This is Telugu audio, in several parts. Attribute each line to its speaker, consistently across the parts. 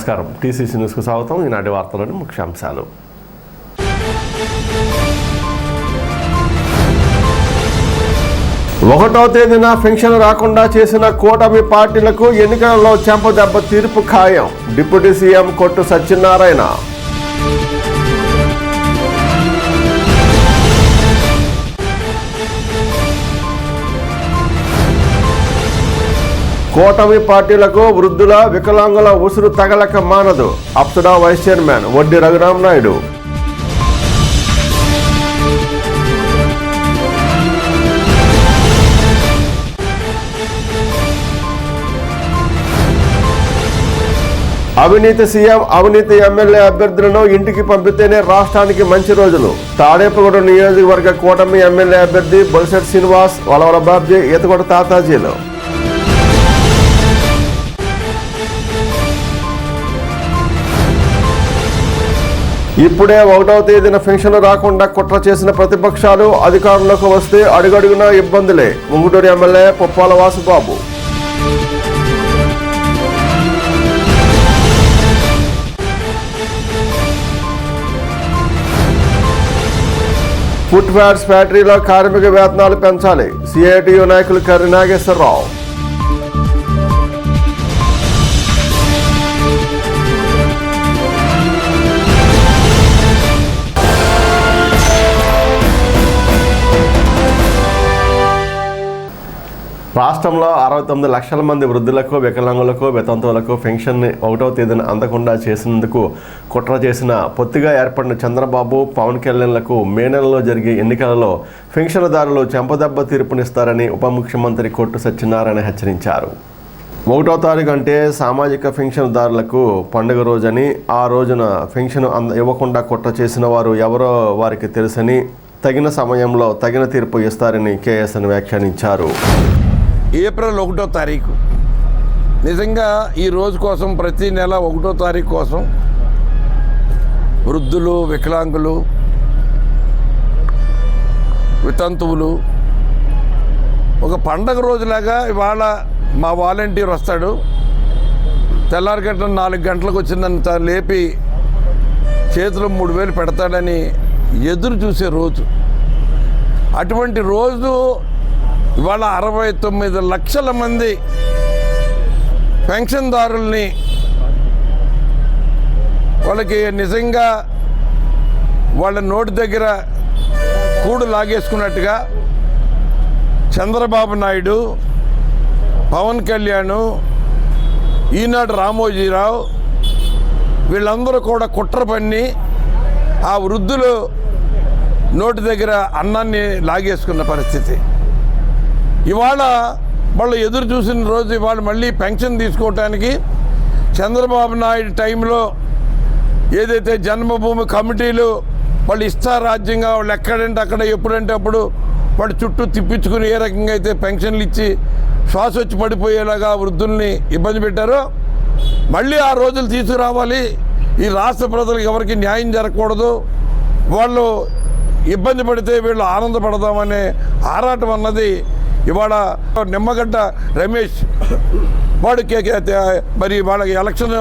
Speaker 1: నమస్కారం. టీసీసీ న్యూస్కు స్వాగతం. ఈనాటి వార్తలోని ముఖ్యాంశాలు. ఒకటో తేదీన పెన్షన్ రాకుండా చేసిన కూటమి పార్టీలకు ఎన్నికలలో చెంపదెబ్బ తీర్పు ఖాయం. డిప్యూటీ సీఎం కొట్టు సత్యనారాయణ. కూటమి పార్టీలకు వృద్ధుల వికలాంగుల ఉసురు తగలక మానదు. అప్సడా వైస్ చైర్మన్ వడ్డీ రఘురామ నాయుడు. అవినీతి సీఎం, అవినీతి ఎమ్మెల్యే అభ్యర్థులను ఇంటికి పంపితేనే రాష్ట్రానికి మంచి రోజులు. తాడేపల్లిగూడెం నియోజకవర్గ కూటమి ఎమ్మెల్యే అభ్యర్థి బొలిశెట్టి శ్రీనివాస్, వలవల బాబ్జీ, ఈతగొడ తాతాజీలు. ఇప్పుడే ఒకటవ తేదీన పెన్షన్ రాకుండా కుట్ర చేసిన ప్రతిపక్షాలు అధికారంలోకి వస్తే అడుగడుగునా ఇబ్బందులే. ముంగుటూరు ఎమ్మెల్యే పుప్పాల వాసుబాబు. ఫుట్వేర్స్ ఫ్యాక్టరీలో కార్మిక వేతనాలు పెంచాలి. సిఐటియు నాయకులు కర్రి నాగేశ్వరరావు. రాష్ట్రంలో 69 లక్షల మంది వృద్ధులకు, వికలాంగులకు, వితంతువులకు పెన్షన్ని ఒకటవ తేదీన అందకుండా చేసినందుకు కుట్ర చేసిన పొత్తుగా ఏర్పడిన చంద్రబాబు, పవన్ కళ్యాణ్లకు మే నెలలో జరిగే ఎన్నికలలో పెన్షన్దారులు చెంపదెబ్బ తీర్పునిస్తారని ఉప ముఖ్యమంత్రి కొట్టు సత్యనారాయణ హెచ్చరించారు. 1వ తారీఖు అంటే సామాజిక పెన్షన్దారులకు పండుగ రోజని, ఆ రోజున పెన్షన్ ఇవ్వకుండా కుట్ర చేసిన వారు ఎవరో వారికి తెలుసని, తగిన సమయంలో తగిన తీర్పు ఇస్తారని కేఎస్ఎన్ వ్యాఖ్యానించారు.
Speaker 2: ఏప్రిల్ 1వ తారీఖు నిజంగా ఈ రోజు కోసం, ప్రతి నెల 1వ తారీఖు కోసం వృద్ధులు, వికలాంగులు, వితంతువులు ఒక పండగ రోజులాగా ఇవాళ మా వాలంటీర్ వస్తాడు, తెల్లారిగంట 4 గంటలకు వచ్చిందని లేపి చేతిలో 3000 పెడతాడని ఎదురు చూసే రోజు. అటువంటి రోజు ఇవాళ 69 లక్షల మంది పెన్షన్దారుల్ని వాళ్ళకి నిజంగా వాళ్ళ నోటి దగ్గర కూడు లాగేసుకున్నట్టుగా చంద్రబాబు నాయుడు, పవన్ కళ్యాణ్, ఈనాడు రామోజీరావు వీళ్ళందరూ కూడా కుట్ర పన్ని ఆ వృద్ధులు నోటి దగ్గర అన్నాన్ని లాగేసుకున్న పరిస్థితి. ఇవాళ వాళ్ళు ఎదురు చూసిన రోజు ఇవాళ మళ్ళీ పెన్షన్ తీసుకోవటానికి చంద్రబాబు నాయుడు టైంలో ఏదైతే జన్మభూమి కమిటీలు వాళ్ళు ఇష్టారాజ్యంగా వాళ్ళు ఎక్కడంటే అక్కడ, ఎప్పుడంటే అప్పుడు వాళ్ళు చుట్టూ తిప్పించుకుని ఏ రకంగా అయితే పెన్షన్లు ఇచ్చి శ్వాస వచ్చి పడిపోయేలాగా వృద్ధుల్ని ఇబ్బంది పెట్టారో మళ్ళీ ఆ రోజులు తీసుకురావాలి. ఈ రాష్ట్ర ప్రజలకు ఎవరికి న్యాయం జరగకూడదు, వాళ్ళు ఇబ్బంది పడితే వీళ్ళు ఆనందపడదామనే ఆరాటం అన్నది ఇవాళ నిమ్మగడ్డ రమేష్ వాడికి మరి వాళ్ళకి ఎలక్షన్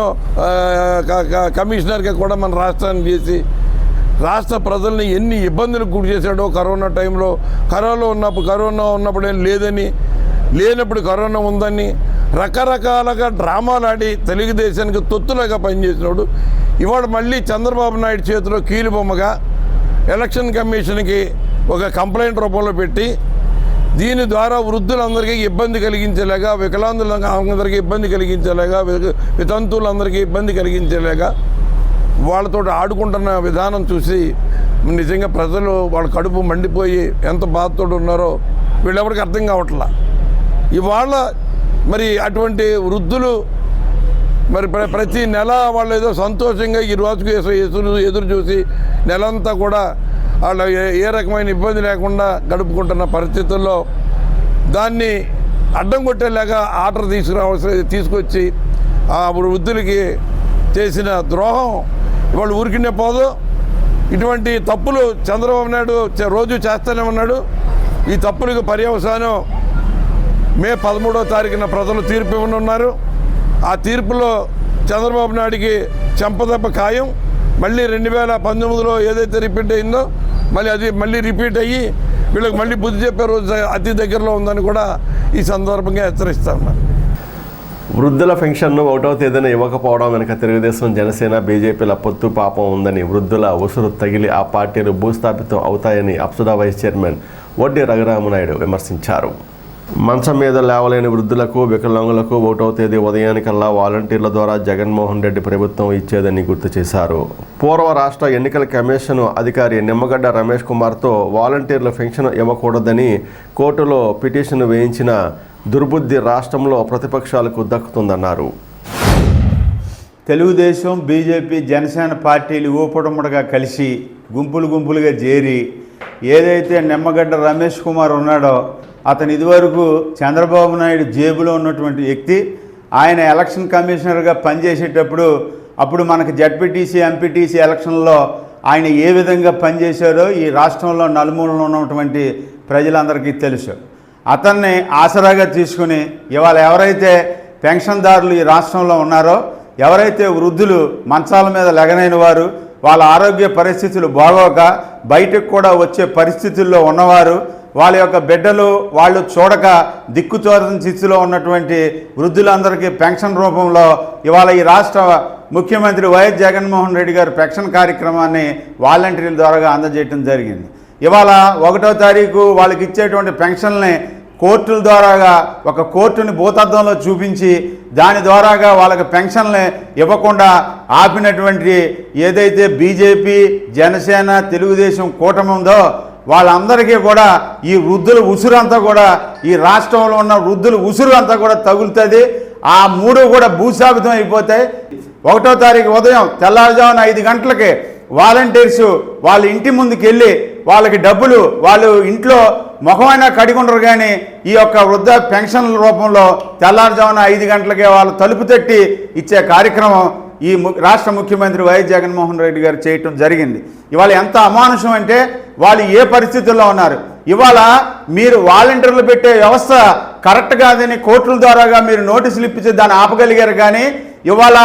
Speaker 2: కమిషనర్గా కూడా మన రాష్ట్రాన్ని చేసి రాష్ట్ర ప్రజల్ని ఎన్ని ఇబ్బందులకు గురి చేశాడో. కరోనా టైంలో కరోనా ఉన్నప్పుడు ఏం లేదని, లేనప్పుడు కరోనా ఉందని రకరకాలుగా డ్రామాలు ఆడి తెలుగుదేశానికి తొత్తులాగా పనిచేసినాడు. ఇవాళ మళ్ళీ చంద్రబాబు నాయుడు చేతిలో కీలుబొమ్మగా ఎలక్షన్ కమిషన్కి ఒక కంప్లైంట్ రూపంలో పెట్టి దీని ద్వారా వృద్ధులందరికీ ఇబ్బంది కలిగించేలాగా, వికలాంగులందరికీ ఇబ్బంది కలిగించేలాగా, వితంతువులందరికీ ఇబ్బంది కలిగించేలాగా వాళ్ళతో ఆడుకుంటున్న విధానం చూసి నిజంగా ప్రజలు వాళ్ళ కడుపు మండిపోయి ఎంత బాధతో ఉన్నారో వీళ్ళెవరికి అర్థం కావట్లా. ఇవాళ మరి అటువంటి వృద్ధులు మరి ప్రతి నెల వాళ్ళు ఏదో సంతోషంగా ఈ రోజుకు ఎదురు చూసి నెలంతా కూడా వాళ్ళు ఏ రకమైన ఇబ్బంది లేకుండా గడుపుకుంటున్న పరిస్థితుల్లో దాన్ని అడ్డం కొట్టేలాగా ఆర్డర్ తీసుకొచ్చి ఆ వృద్ధులకి చేసిన ద్రోహం ఇవాళ ఊరికినే పోదు. ఇటువంటి తప్పులు చంద్రబాబు నాయుడు రోజు చేస్తూనే ఉన్నాడు. ఈ తప్పులకు పర్యవసానం మే 13వ తారీఖున ప్రజలు తీర్పు ఇవ్వనున్నారు. ఆ తీర్పులో చంద్రబాబు నాయుడికి చెంపదెబ్బ ఖాయం. మళ్ళీ 2019లో ఏదైతే రిపీట్ అయిందో మళ్ళీ రిపీట్ అయ్యి వీళ్ళకి మళ్ళీ బుద్ధి చెప్పే రోజు అతి దగ్గరలో ఉందని కూడా ఈ సందర్భంగా హెచ్చరిస్తా ఉన్నారు.
Speaker 1: వృద్ధుల పెన్షన్ను 1వ తేదీన ఇవ్వకపోవడం వెనుక తెలుగుదేశం, జనసేన, బీజేపీల పొత్తు పాపం ఉందని, వృద్ధుల ఉసురు తగిలి ఆ పార్టీలు భూస్థాపితం అవుతాయని అప్సదా వైస్ చైర్మన్ వడ్డీ రఘురామనాయుడు విమర్శించారు. మంచం మీద లేవలేని వృద్ధులకు, వికలాంగులకు 1వ తేదీ ఉదయానికల్లా వాలంటీర్ల ద్వారా జగన్మోహన్ రెడ్డి ప్రభుత్వం ఇచ్చేదని గుర్తు చేశారు. పూర్వ రాష్ట్ర ఎన్నికల కమిషన్ అధికారి నిమ్మగడ్డ రమేష్ కుమార్తో వాలంటీర్ల పెన్షన్ ఇవ్వకూడదని కోర్టులో పిటిషన్ వేయించిన దుర్బుద్ధి రాష్ట్రంలో ప్రతిపక్షాలకు దక్కుతుందన్నారు.
Speaker 3: తెలుగుదేశం, బీజేపీ, జనసేన పార్టీలు ఊపడముడగా కలిసి గుంపులుగా చేరి ఏదైతే నిమ్మగడ్డ రమేష్ కుమార్ ఉన్నాడో అతను ఇదివరకు చంద్రబాబు నాయుడు జేబులో ఉన్నటువంటి వ్యక్తి. ఆయన ఎలక్షన్ కమిషనర్గా పనిచేసేటప్పుడు అప్పుడు మనకు జడ్పీటీసీ, ఎంపీటీసీ ఎలక్షన్లో ఆయన ఏ విధంగా పనిచేశారో ఈ రాష్ట్రంలో నలుమూలలో ఉన్నటువంటి ప్రజలందరికీ తెలుసు. అతన్ని ఆసరాగా తీసుకుని ఇవాళ ఎవరైతే పెన్షన్దారులు ఈ రాష్ట్రంలో ఉన్నారో, ఎవరైతే వృద్ధులు మంచాల మీద లెగనైన వారు, వాళ్ళ ఆరోగ్య పరిస్థితులు బాగోక బయటకు కూడా వచ్చే పరిస్థితుల్లో ఉన్నవారు, వాళ్ళ యొక్క బిడ్డలు వాళ్ళు చూడక దిక్కుతోచని స్థితిలో ఉన్నటువంటి వృద్ధులందరికీ పెన్షన్ రూపంలో ఇవాళ ఈ రాష్ట్ర ముఖ్యమంత్రి వైఎస్ జగన్మోహన్ రెడ్డి గారు పెన్షన్ కార్యక్రమాన్ని వాలంటీర్ల ద్వారా అందజేయడం జరిగింది. ఇవాళ 1వ తారీఖు వాళ్ళకి ఇచ్చేటువంటి పెన్షన్ని కోర్టుల ద్వారాగా ఒక కోర్టుని భూతద్దంలో చూపించి దాని ద్వారాగా వాళ్ళకి పెన్షన్లు ఇవ్వకుండా ఆపినటువంటి ఏదైతే బీజేపీ, జనసేన, తెలుగుదేశం కూటమి ఉందో వాళ్ళందరికీ కూడా ఈ వృద్ధుల ఉసురు అంతా కూడా ఈ రాష్ట్రంలో ఉన్న వృద్ధుల ఉసురు అంతా కూడా తగులుతుంది. ఆ 3 కూడా భూస్థాపితం అయిపోతాయి. 1వ తారీఖు ఉదయం తెల్లవారుజామున 5 గంటలకి వాలంటీర్స్ వాళ్ళ ఇంటి ముందుకు వెళ్ళి వాళ్ళకి డబ్బులు వాళ్ళు ఇంట్లో ముఖమైనా కడిగుండరు, కానీ ఈ యొక్క వృద్ధ పెన్షన్ల రూపంలో తెల్లవారుజామున 5 గంటలకే వాళ్ళు తలుపు తట్టి ఇచ్చే కార్యక్రమం ఈ రాష్ట్ర ముఖ్యమంత్రి వైఎస్ జగన్మోహన్ రెడ్డి గారు చేయటం జరిగింది. ఇవాళ ఎంత అమానుషం అంటే వాళ్ళు ఏ పరిస్థితుల్లో ఉన్నారు. ఇవాళ మీరు వాలంటీర్లు పెట్టే వ్యవస్థ కరెక్ట్ కాదని కోర్టుల ద్వారాగా మీరు నోటీసులు ఇప్పించి దాన్ని ఆపగలిగారు. కానీ ఇవాళ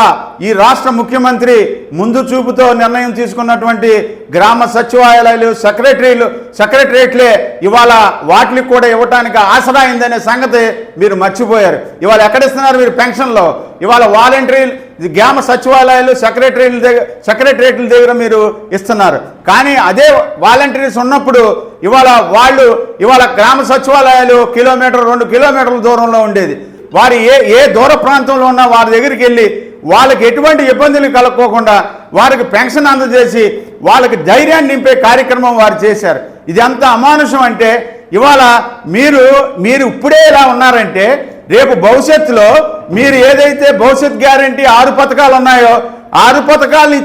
Speaker 3: ఈ రాష్ట్ర ముఖ్యమంత్రి ముందు చూపుతో నిర్ణయం తీసుకున్నటువంటి గ్రామ సచివాలయాలు, సెక్రటరియట్లే ఇవాళ వాటికి కూడా ఇవ్వటానికి ఆసరా అయిందనే సంగతి మీరు మర్చిపోయారు. ఇవాళ ఎక్కడిస్తున్నారు మీరు పెన్షన్లో? ఇవాళ వాలంటీర్లు గ్రామ సచివాలయాలు, సెక్రటరియట్ల దగ్గర మీరు ఇస్తున్నారు. కానీ అదే వాలంటీర్స్ ఉన్నప్పుడు ఇవాళ గ్రామ సచివాలయాలు 1-2 కిలోమీటర్ల దూరంలో ఉండేది. వారు ఏ దూర ప్రాంతంలో ఉన్నా వారి దగ్గరికి వెళ్ళి వాళ్ళకి ఎటువంటి ఇబ్బందులు కలగకోకుండా వారికి పెన్షన్ అందజేసి వాళ్ళకి ధైర్యాన్ని నింపే కార్యక్రమం వారు చేశారు. ఇది ఎంత అమానుషం అంటే ఇవాళ మీరు ఇప్పుడే ఇలా ఉన్నారంటే రేపు భవిష్యత్తులో మీరు ఏదైతే భవిష్యత్ గ్యారంటీ 6 పథకాలు ఉన్నాయో 6 పథకాలు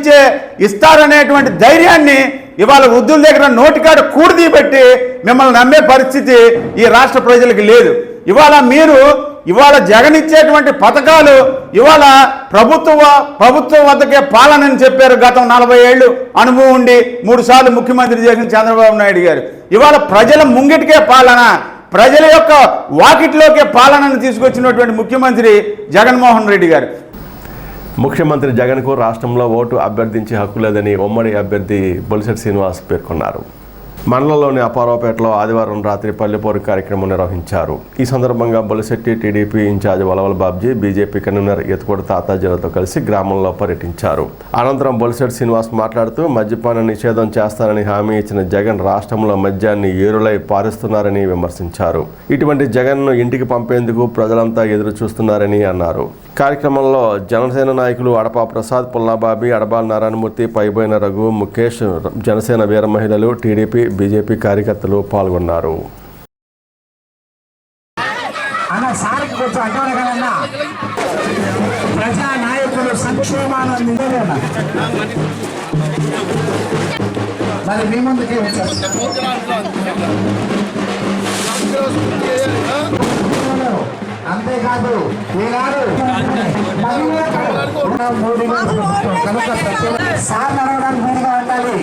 Speaker 3: ఇస్తారనేటువంటి ధైర్యాన్ని ఇవాళ వృద్ధుల దగ్గర నోటికాడ కూడదీపెట్టి మిమ్మల్ని నమ్మే పరిస్థితి ఈ రాష్ట్ర ప్రజలకు లేదు. ఇవాళ జగన్ ఇచ్చేటువంటి పథకాలు ఇవాళ ప్రభుత్వం వద్దకే పాలనని చెప్పారు. గతం 40 ఏళ్ళు అనుభవం ఉండి 3 సార్లు ముఖ్యమంత్రి చేసిన చంద్రబాబు నాయుడు గారు ఇవాళ ప్రజల ముంగిటికే పాలన, ప్రజల యొక్క వాకిట్లోకే పాలనను తీసుకొచ్చినటువంటి ముఖ్యమంత్రి జగన్మోహన్ రెడ్డి గారు.
Speaker 1: ముఖ్యమంత్రి జగన్కు రాష్ట్రంలో ఓటు అభ్యర్థించే హక్కు లేదని ఉమ్మడి అభ్యర్థి బొలిశెట్టి శ్రీనివాస్ పేర్కొన్నారు. మండలంలోని అపారావుపేటలో ఆదివారం రాత్రి పల్లెపోరు కార్యక్రమం నిర్వహించారు. ఈ సందర్భంగా Bolisetti TDP incharge Valavala Babji, BJP convener Ettukota తాతాజీలతో కలిసి గ్రామంలో పర్యటించారు. అనంతరం బొలిశెట్టి శ్రీనివాస్ మాట్లాడుతూ మద్యపాన నిషేధం చేస్తారని హామీ ఇచ్చిన జగన్ రాష్ట్రంలో మద్యాన్ని ఏరులై పారిస్తున్నారని విమర్శించారు. ఇటువంటి జగన్ను ఇంటికి పంపేందుకు ప్రజలంతా ఎదురు చూస్తున్నారని అన్నారు. కార్యక్రమంలో జనసేన నాయకులు అడపా ప్రసాద్, పుల్లాబాబి, అడబాల్ నారాయణమూర్తి, పైబోయిన రఘు, ముఖేష్, జనసేన వీర మహిళలు, టీడీపీ, బీజేపీ కార్యకర్తలు పాల్గొన్నారు.
Speaker 4: అంతేకాదు ఈనాడు సార్ నడవడానికి వీలుగా ఉండాలి.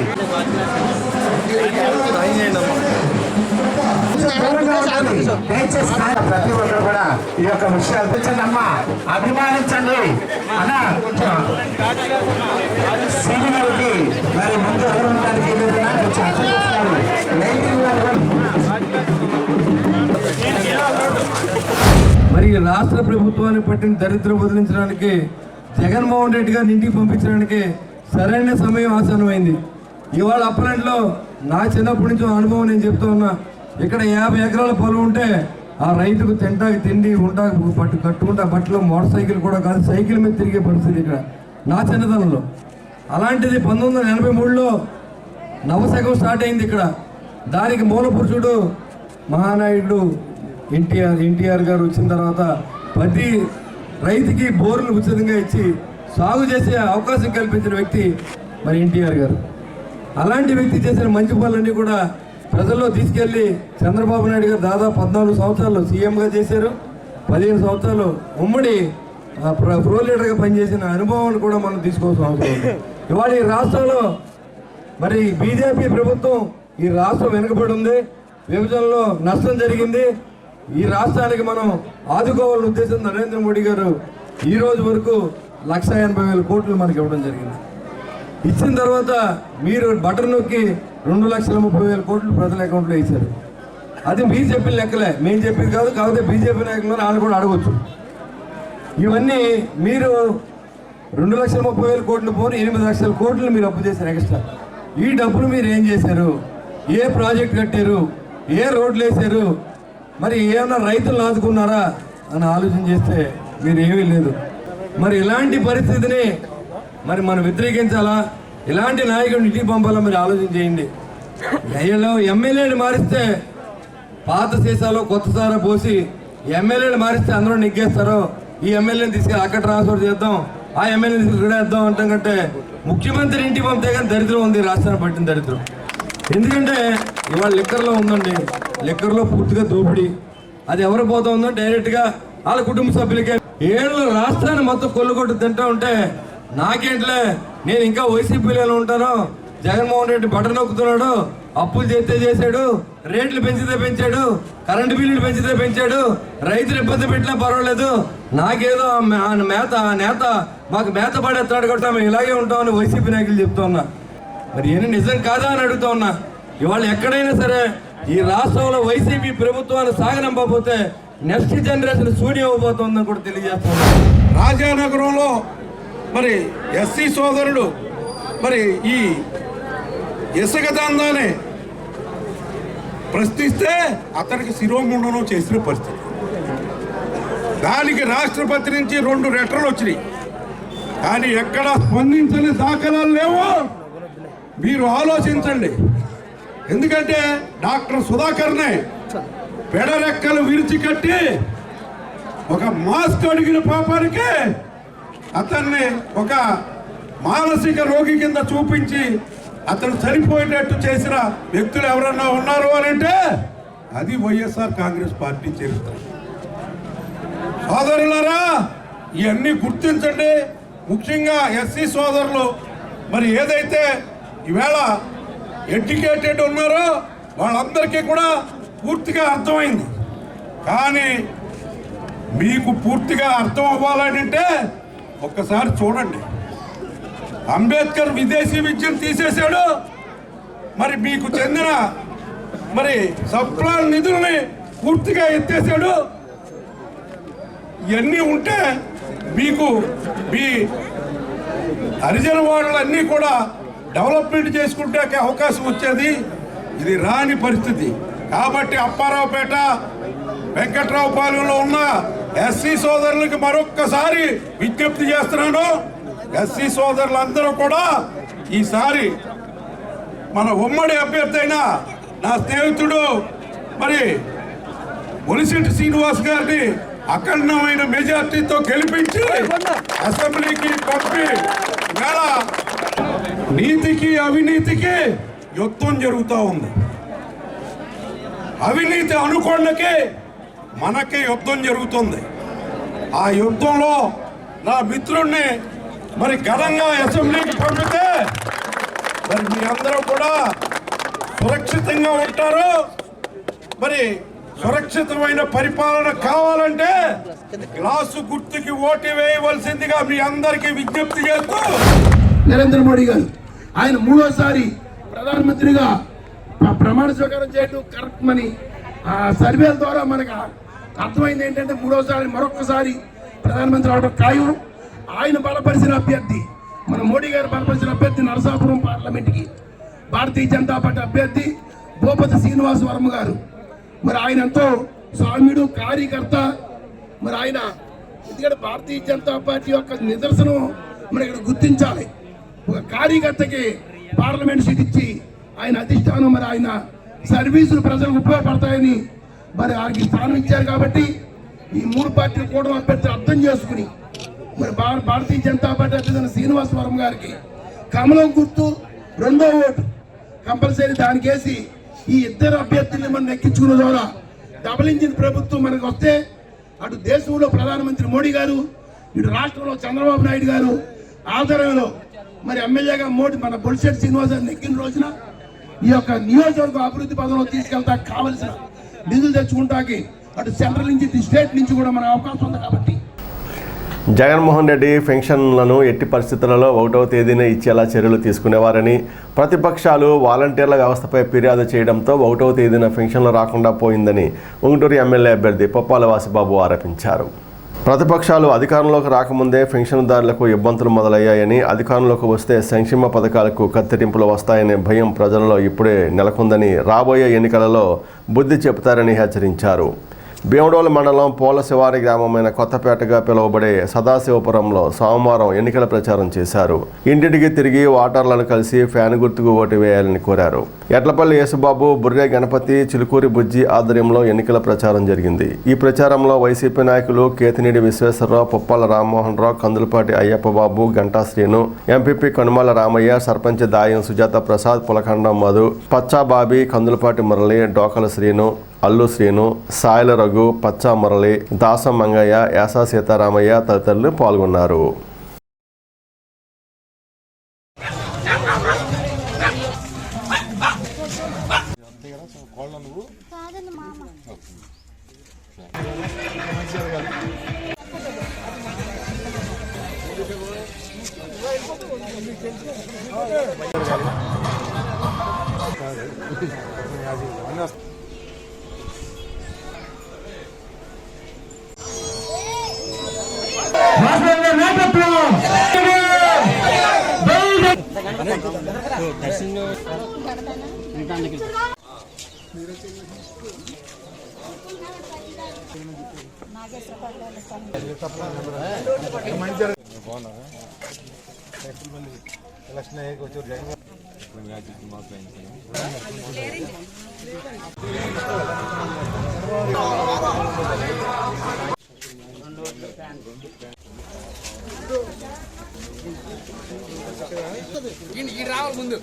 Speaker 4: దూరంగా ఉండాలి. దయచేసి ప్రతి ఒక్కరు కూడా ఈ యొక్క విషయాలు తెచ్చండి అమ్మా, అభిమానించండి అన్న. కొంచెం సీనియర్కి మరి ముందు ఎవరుండడానికి లేదన్నా కొంచెం అర్థం చేస్తున్నారు.
Speaker 5: మరి రాష్ట్ర ప్రభుత్వాన్ని పట్టిన దరిద్రం వదిలించడానికి జగన్మోహన్ రెడ్డి గారిని ఇంటికి పంపించడానికి సరైన సమయం ఆసన్నమైంది. ఇవాళ అప్పట్లో నా చిన్నప్పటి నుంచి అనుభవం నేను చెప్తూ ఉన్నా. ఇక్కడ 50 ఎకరాల పొలం ఉంటే ఆ రైతుకు తింటాకి తిండి ఉంటాకి కట్టుకుంటా బట్టలు మోటార్ సైకిల్ కూడా కాదు, సైకిల్ మీద తిరిగే పరిస్థితి ఇక్కడ నా చిన్నతనంలో. అలాంటిది 1983లో నవశకం స్టార్ట్ అయింది ఇక్కడ. దానికి మూల పురుషుడు మహానాయుడు ఎన్టీఆర్ గారు వచ్చిన తర్వాత ప్రతి రైతుకి బోర్లు ఉచితంగా ఇచ్చి సాగు చేసే అవకాశం కల్పించిన వ్యక్తి మరి ఎన్టీఆర్ గారు. అలాంటి వ్యక్తి చేసిన మంచి పనులన్నీ కూడా ప్రజల్లో తీసుకెళ్ళి చంద్రబాబు నాయుడు గారు దాదాపు 14 సంవత్సరాలు సీఎంగా చేశారు. 15 సంవత్సరాలు ఉమ్మడి ప్రో లీడర్గా పనిచేసిన అనుభవాన్ని కూడా మనం తీసుకోవాల్సిన అవసరం ఉంది. ఇవాళ ఈ రాష్ట్రంలో మరి బీజేపీ ప్రభుత్వం ఈ రాష్ట్రం వెనుకబడి ఉంది, విభజనలో నష్టం జరిగింది. ఈ రాష్ట్రానికి మనం ఆదుకోవాలనే ఉద్దేశం నరేంద్ర మోడీ గారు ఈ రోజు వరకు 1,80,000 కోట్లు మనకి ఇవ్వడం జరిగింది. ఇచ్చిన తర్వాత మీరు బటన్ నొక్కి 2,30,000 కోట్లు ప్రజల అకౌంట్లో ఇచ్చారు. అది మీరు చెప్పిన లెక్కలే, మేము చెప్పింది కాదు. కాకపోతే బీజేపీ నాయకులు వాళ్ళు కూడా అడగవచ్చు. ఇవన్నీ మీరు 2,30,000 కోట్లు పోను 8 లక్షల కోట్లు మీరు అప్పు చేశారు ఎక్స్ట్రా. ఈ డబ్బులు మీరు ఏం చేశారు? ఏ ప్రాజెక్ట్ కట్టారు? ఏ రోడ్లు వేశారు? మరి ఏమన్నా రైతులను ఆదుకున్నారా అని ఆలోచన చేస్తే మీరు ఏమీ లేదు. మరి ఇలాంటి పరిస్థితిని మరి మనం వ్యతిరేకించాలా? ఇలాంటి నాయకుడిని ఇంటికి పంపాలా? మీరు ఆలోచన చేయండి. ఎమ్మెల్యేని మారిస్తే పాత సీసాలో కొత్త సారా పోసి ఎమ్మెల్యేని మారిస్తే అందరూ నెగ్గేస్తారో ఈ ఎమ్మెల్యేని తీసుకెళ్ళి అక్కడ ట్రాన్స్ఫర్ చేద్దాం, ఆ ఎమ్మెల్యేని తీసుకెళ్ళి వేద్దాం అంటాం కంటే ముఖ్యమంత్రి ఇంటికి పంపితే కానీ దరిద్రం ఉంది, రాష్ట్రాన్ని పట్టిన దరిద్రం. ఎందుకంటే ఇవాళ లిక్కర్లో ఉందండి, లిక్కర్లో పూర్తిగా దోపిడీ. అది ఎవరు పోతా ఉందో డైరెక్ట్గా వాళ్ళ కుటుంబ సభ్యులకే. ఏళ్ళు రాష్ట్రాన్ని మొత్తం కొల్లుకొట్టు తింటా ఉంటే నాకేంట్లే, నేను ఇంకా వైసీపీలో ఉంటాను. జగన్మోహన్ రెడ్డి బటన్ నొక్కుతున్నాడు, అప్పులు చేస్తే చేశాడు, రేట్లు పెంచితే పెంచాడు, కరెంటు బిల్లులు పెంచితే పెంచాడు, రైతులు ఇబ్బంది పెట్టినా పర్వాలేదు, నాకేదో నేత మాకు మేత పడేస్తాడు కొట్టా మేము ఇలాగే ఉంటామని వైసీపీ నాయకులు చెప్తా ఉన్నా. మరి ఏమి నిజం కాదా అని అడుగుతా ఉన్నా. ఇవాళ ఎక్కడైనా సరే ఈ రాష్ట్రంలో వైసీపీ ప్రభుత్వాన్ని సాగనంపకపోతే నెక్స్ట్ జనరేషన్ శూన్యం అవ్వబోతోందని కూడా తెలియజేస్తాను.
Speaker 6: రాజానగరంలో మరి ఎస్సీ సోదరుడు మరి ఈ ఇసుక దందాన్ని ప్రశ్నిస్తే అతనికి శిరోముండనం చేసిన పరిస్థితి. దానికి రాష్ట్రపతి నుంచి 2 లెటర్లు వచ్చినాయి, కానీ ఎక్కడ స్పందించని దాఖలాలు లేవు. మీరు ఆలోచించండి. ఎందుకంటే డాక్టర్ సుధాకర్నే పెడరెక్కలు విరిచి కట్టి ఒక మాస్క్ అడిగిన పాపానికి అతన్ని ఒక మానసిక రోగి కింద చూపించి అతను చనిపోయేటట్టు చేసిన వ్యక్తులు ఎవరన్నా ఉన్నారు అని అంటే అది వైఎస్ఆర్ కాంగ్రెస్ పార్టీ చరిత్ర. సోదరులారా, ఇవన్నీ గుర్తించండి. ముఖ్యంగా ఎస్సీ సోదరులు మరి ఏదైతే ఈవేళ ఎడ్యుకేటెడ్ ఉన్నారో వాళ్ళందరికీ కూడా పూర్తిగా అర్థమైంది. కానీ మీకు పూర్తిగా అర్థం అవ్వాలంటే ఒక్కసారి చూడండి. అంబేద్కర్ విదేశీ విద్యను తీసేశాడు, మరి మీకు చెందిన మరి సబ్ప్లాన్ నిధుల్ని పూర్తిగా ఎత్తేసాడు. ఇవన్నీ ఉంటే మీకు మీ హరిజన వాడలన్నీ కూడా డెవలప్మెంట్ చేసుకుంటే అవకాశం వచ్చేది. ఇది రాని పరిస్థితి. కాబట్టి అప్పారావుపేట వెంకట్రావుపాలెంలో ఉన్న ఎస్సీ సోదరులకి మరొక్కసారి విజ్ఞప్తి చేస్తున్నాను. ఎస్సీ సోదరులందరూ కూడా ఈసారి మన ఉమ్మడి అభ్యర్థి అయిన నా స్నేహితుడు మరి ఒలిశెట్టి శ్రీనివాస్ గారిని అఖండమైన మెజార్టీతో గెలిపించి అసెంబ్లీకి పంపి వేళ నీతికి అవినీతికి యుద్ధం జరుగుతూ ఉంది. అవినీతి అనుకోండికి మనకి యుద్ధం జరుగుతుంది. ఆ యుద్ధంలో నా మిత్రుణ్ణి మరి ఘనంగా అసెంబ్లీకి పంపితే మరి మీ అందరూ కూడా సురక్షితంగా ఉంటారు. మరి సురక్షితమైన పరిపాలన కావాలంటే గ్లాసు గుర్తుకి ఓటు వేయవలసిందిగా మీ అందరికీ విజ్ఞప్తి చేస్తూ
Speaker 5: నరేంద్ర మోడీ గారు ఆయన మూడోసారి ప్రధానమంత్రిగా ప్రమాణ స్వీకారం చేయడం కరెక్ట్ అని సర్వేల ద్వారా మనకు అర్థమైంది ఏంటంటే మూడోసారి మరొకసారి ప్రధానమంత్రి అవడం ఖాయం. ఆయన బలపరిచిన అభ్యర్థి మన మోడీ గారు బలపరిచిన అభ్యర్థి నరసాపురం పార్లమెంట్కి భారతీయ జనతా పార్టీ అభ్యర్థి భూపతి శ్రీనివాస్ వర్మ గారు. మరి ఆయన ఎంతో స్వామ్యుడు కార్యకర్త. మరి ఆయన ఎందుకంటే భారతీయ జనతా పార్టీ యొక్క నిదర్శనం మరి ఇక్కడ గుర్తించాలి. ఒక కార్యకర్తకి పార్లమెంట్ సీట్ ఇచ్చి ఆయన అధిష్టానం మరి ఆయన సర్వీసులు ప్రజలకు ఉపయోగపడతాయని మరి ఆయనకి స్థానం ఇచ్చారు. కాబట్టి ఈ మూడు పార్టీలు కూడా అభ్యర్థి అర్థం చేసుకుని మరి భారతీయ జనతా పార్టీ అభ్యర్థి శ్రీనివాస్ వర్మ గారికి కమలం గుర్తు రెండో ఓటు కంపల్సరీ దానికేసి ఈ ఇద్దరు అభ్యర్థుల్ని మనం ఎక్కించుకున్న ద్వారా డబుల్ ఇంజిన్ ప్రభుత్వం మనకు వస్తే అటు దేశంలో ప్రధానమంత్రి మోడీ గారు, ఇటు రాష్ట్రంలో చంద్రబాబు నాయుడు గారు ఆధ్వర్యంలో మరి ఎమ్మెల్యేగా మోడీ మన బొలిశెట్టి శ్రీనివాస్ గారిని ఎక్కిన రోజున ఈ యొక్క నియోజకవర్గం అభివృద్ధి పదంలో తీసుకెళ్తా కావలసిన నిధులు తెచ్చుకుంటాకి అటు సెంట్రల్ నుంచి ఇటు స్టేట్ నుంచి కూడా మనకు అవకాశం ఉంది. కాబట్టి
Speaker 1: జగన్మోహన్ రెడ్డి పెన్షన్లను ఎట్టి పరిస్థితులలో 1వ తేదీనే ఇచ్చేలా చర్యలు తీసుకునేవారని, ప్రతిపక్షాలు వాలంటీర్ల వ్యవస్థపై ఫిర్యాదు చేయడంతో 1వ తేదీన పెన్షన్లు రాకుండా పోయిందని ఉంగుటూరు ఎమ్మెల్యే అభ్యర్థి పొప్పాల వాసిబాబు ఆరోపించారు. ప్రతిపక్షాలు అధికారంలోకి రాకముందే పెన్షన్దారులకు ఇబ్బందులు మొదలయ్యాయని, అధికారంలోకి వస్తే సంక్షేమ పథకాలకు కత్తిరింపులు వస్తాయనే భయం ప్రజలలో ఇప్పుడే నెలకొందని, రాబోయే ఎన్నికలలో బుద్ధి చెబుతారని హెచ్చరించారు. భీమడోలు మండలం పోల శివారి గ్రామమైన కొత్తపేటగా పిలువబడే సదాశివపురంలో సోమవారం ఎన్నికల ప్రచారం చేశారు. ఇంటింటికి తిరిగి ఓటర్లను కలిసి ఫ్యాన్ గుర్తుకు ఓటు వేయాలని కోరారు. ఎడ్లపల్లి యేసుబాబు, బుర్రే గణపతి, చిలుకూరి బుజ్జి ఆధ్వర్యంలో ఎన్నికల ప్రచారం జరిగింది. ఈ ప్రచారంలో వైసీపీ నాయకులు కేతినేడి విశ్వేశ్వరరావు, పుప్పాల రామ్మోహన్ రావు, కందులపాటి అయ్యప్ప బాబు, గంటా శ్రీను, ఎంపీపీ కనుమల రామయ్య, సర్పంచ్ దాయం సుజాత ప్రసాద్, పులఖండం మధు, పచ్చా బాబీ, కందులపాటి మురళి, డోకల శ్రీను, అల్లు శ్రీను, సాయిల రఘు, పచ్చా మురళి, దాసం మంగయ్య, యాసా సీతారామయ్య తదితరులు పాల్గొన్నారు.
Speaker 7: రావాలి ముందు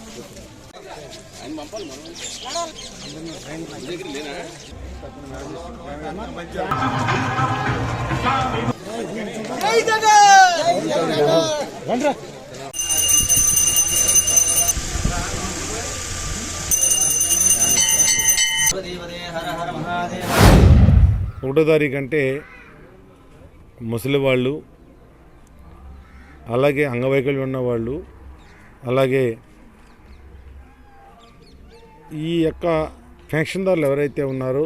Speaker 8: ఒకటో తారీఖు అంటే ముసలి వాళ్ళు, అలాగే అంగవైకల్యం ఉన్నవాళ్ళు, అలాగే ఈ యొక్క పెన్షన్దారులు ఎవరైతే ఉన్నారో